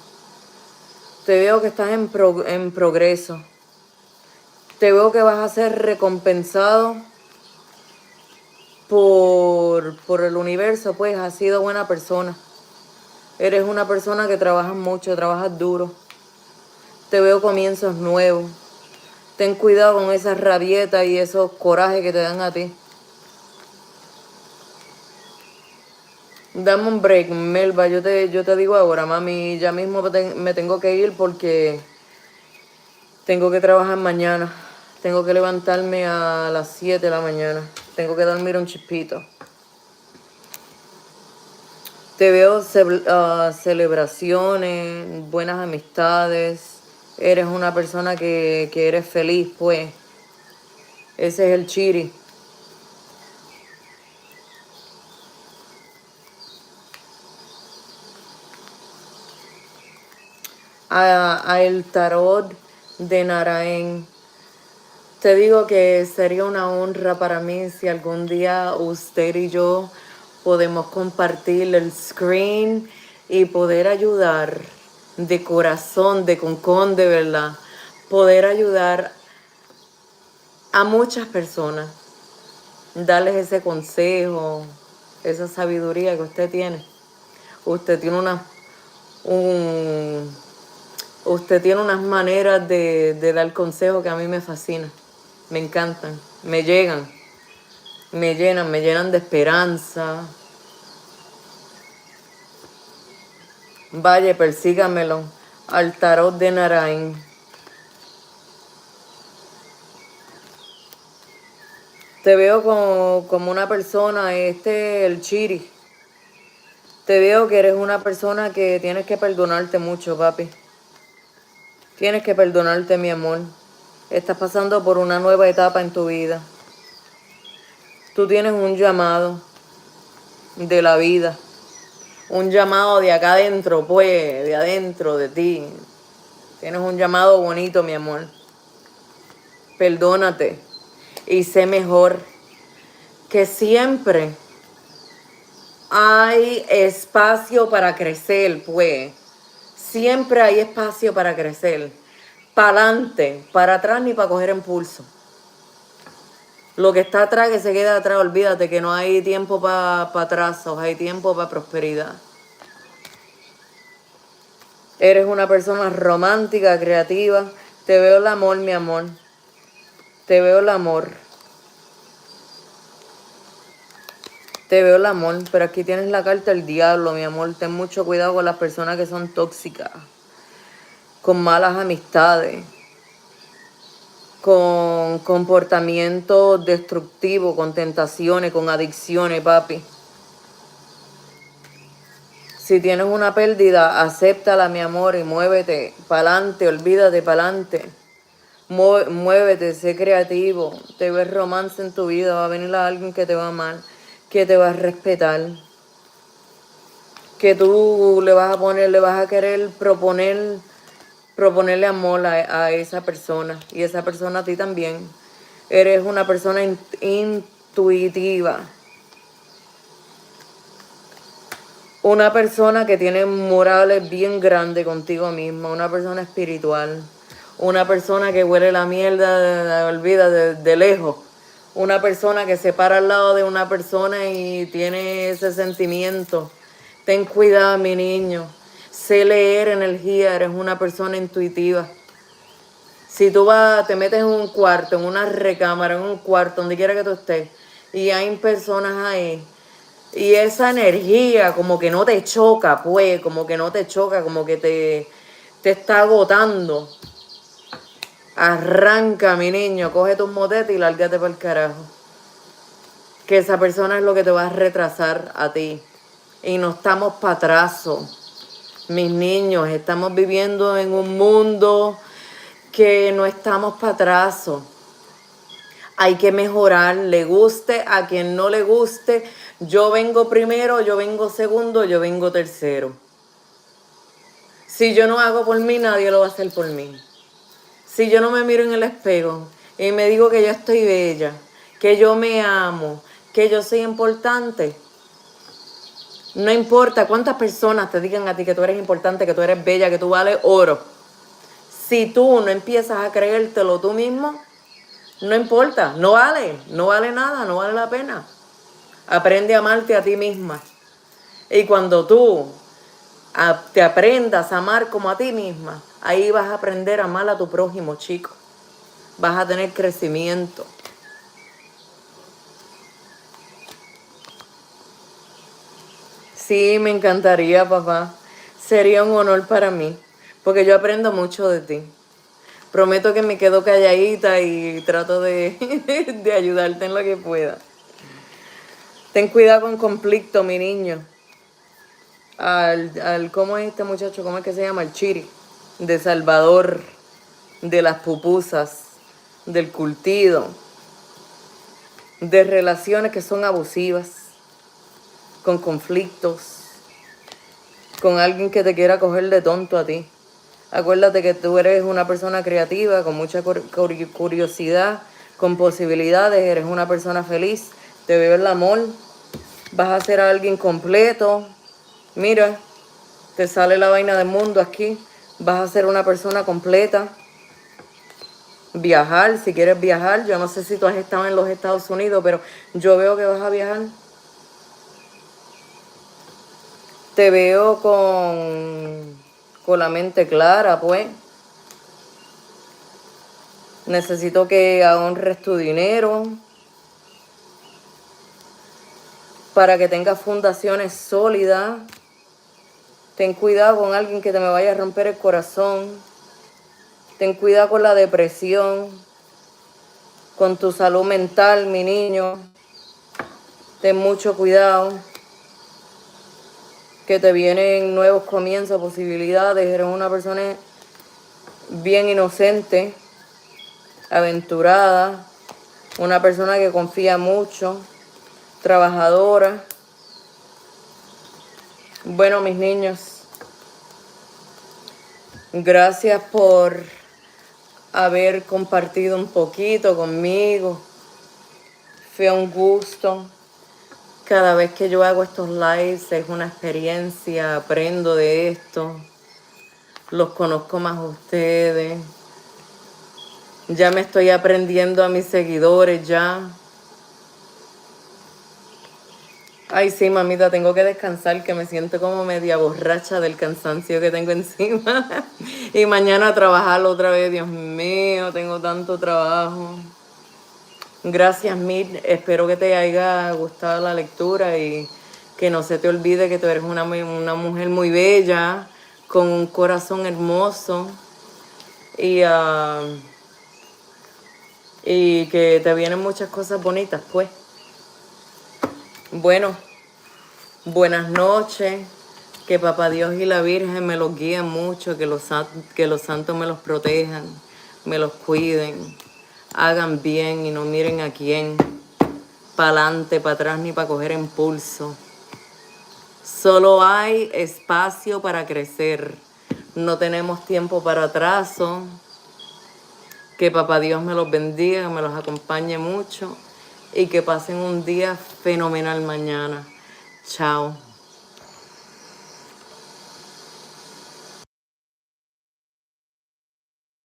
Te veo que estás en progreso. Te veo que vas a ser recompensado por el universo, pues has sido buena persona. Eres una persona que trabajas mucho, trabajas duro. Te veo comienzos nuevos. Ten cuidado con esas rabietas y esos corajes que te dan a ti. Dame un break, Melba. Yo te digo ahora, mami, ya mismo me tengo que ir porque tengo que trabajar mañana. Tengo que levantarme a las 7 de la mañana. Tengo que dormir un chispito. Te veo celebraciones, buenas amistades. Eres una persona que eres feliz, pues. Ese es el Chiri. A el tarot de Naraén. Te digo que sería una honra para mí si algún día usted y yo podemos compartir el screen y poder ayudar de corazón, de concón, de verdad. Poder ayudar a muchas personas. Darles ese consejo, esa sabiduría que usted tiene. Usted tiene usted tiene unas maneras de dar consejos que a mí me fascinan. Me encantan, me llegan, me llenan de esperanza. Vaya, persígamelo al tarot de Narain. Te veo como una persona, el Chiri. Te veo que eres una persona que tienes que perdonarte mucho, papi. Tienes que perdonarte, mi amor. Estás pasando por una nueva etapa en tu vida. Tú tienes un llamado de la vida. Un llamado de acá adentro, pues, de adentro de ti. Tienes un llamado bonito, mi amor. Perdónate y sé mejor. Que siempre hay espacio para crecer, pues. Siempre hay espacio para crecer. Para adelante, para atrás ni para coger impulso. Lo que está atrás, que se queda atrás, olvídate que no hay tiempo para atrasos, hay tiempo para prosperidad. Eres una persona romántica, creativa. Te veo el amor, mi amor. Te veo el amor. Te veo el amor, pero aquí tienes la carta del diablo, mi amor. Ten mucho cuidado con las personas que son tóxicas, con malas amistades, con comportamientos destructivos, con tentaciones, con adicciones, papi. Si tienes una pérdida, acéptala, mi amor, y muévete para adelante, olvídate para adelante. Muévete, sé creativo. Te ves romance en tu vida, va a venir a alguien que te va a amar, que te va a respetar, que tú le vas a querer proponerle amor a esa persona, y esa persona a ti también. Eres una persona intuitiva. Una persona que tiene morales bien grandes contigo misma, una persona espiritual, una persona que huele la mierda, olvida de lejos, una persona que se para al lado de una persona y tiene ese sentimiento. Ten cuidado, mi niño. Sé leer energía, eres una persona intuitiva. Si tú te metes en un cuarto, en una recámara, en un cuarto, donde quiera que tú estés, y hay personas ahí, y esa energía como que no te choca, pues, como que no te choca, como que te está agotando. Arranca, mi niño, coge tus motetes y lárgate para el carajo. Que esa persona es lo que te va a retrasar a ti. Y no estamos para atraso. Mis niños, estamos viviendo en un mundo que no estamos para atraso. Hay que mejorar, le guste a quien no le guste. Yo vengo primero, yo vengo segundo, yo vengo tercero. Si yo no hago por mí, nadie lo va a hacer por mí. Si yo no me miro en el espejo y me digo que yo estoy bella, que yo me amo, que yo soy importante, no importa cuántas personas te digan a ti que tú eres importante, que tú eres bella, que tú vales oro. Si tú no empiezas a creértelo tú mismo, no importa, no vale nada, no vale la pena. Aprende a amarte a ti misma. Y cuando tú te aprendas a amar como a ti misma, ahí vas a aprender a amar a tu prójimo, chico. Vas a tener crecimiento. Sí, me encantaría, papá. Sería un honor para mí, porque yo aprendo mucho de ti. Prometo que me quedo calladita y trato de ayudarte en lo que pueda. Ten cuidado con conflicto, mi niño. ¿Cómo es este muchacho? ¿Cómo es que se llama? El Chiri. De Salvador, de las pupusas, del curtido, de relaciones que son abusivas, con conflictos, con alguien que te quiera coger de tonto a ti. Acuérdate que tú eres una persona creativa, con mucha curiosidad, con posibilidades, eres una persona feliz. Te veo el amor, Vas a ser alguien completo. Mira, te sale la vaina del mundo aquí. Vas a ser una persona completa. Viajar, si quieres viajar. Yo no sé si tú has estado en los Estados Unidos, pero yo veo que vas a viajar. Te veo con la mente clara, pues. Necesito que ahorres tu dinero para que tengas fundaciones sólidas. Ten cuidado con alguien que te me vaya a romper el corazón. Ten cuidado con la depresión, con tu salud mental, mi niño. Ten mucho cuidado, que te vienen nuevos comienzos, posibilidades. Eres una persona bien inocente, aventurada, una persona que confía mucho, trabajadora. Bueno, mis niños, gracias por haber compartido un poquito conmigo. Fue un gusto. Cada vez que yo hago estos lives es una experiencia, aprendo de esto. Los conozco más a ustedes. Ya me estoy aprendiendo a mis seguidores ya. Ay, sí, mamita, tengo que descansar, que me siento como media borracha del cansancio que tengo encima. Y mañana a trabajar otra vez, Dios mío, tengo tanto trabajo. Gracias, Mir. Espero que te haya gustado la lectura y que no se te olvide que tú eres una mujer muy bella, con un corazón hermoso y que te vienen muchas cosas bonitas, pues. Bueno, buenas noches. Que Papá Dios y la Virgen me los guíen mucho, que los santos me los protejan, me los cuiden, hagan bien y no miren a quién, para adelante, para atrás ni para coger impulso. Solo hay espacio para crecer, no tenemos tiempo para atraso. Que Papá Dios me los bendiga, que me los acompañe mucho y que pasen un día fenomenal mañana. Chao.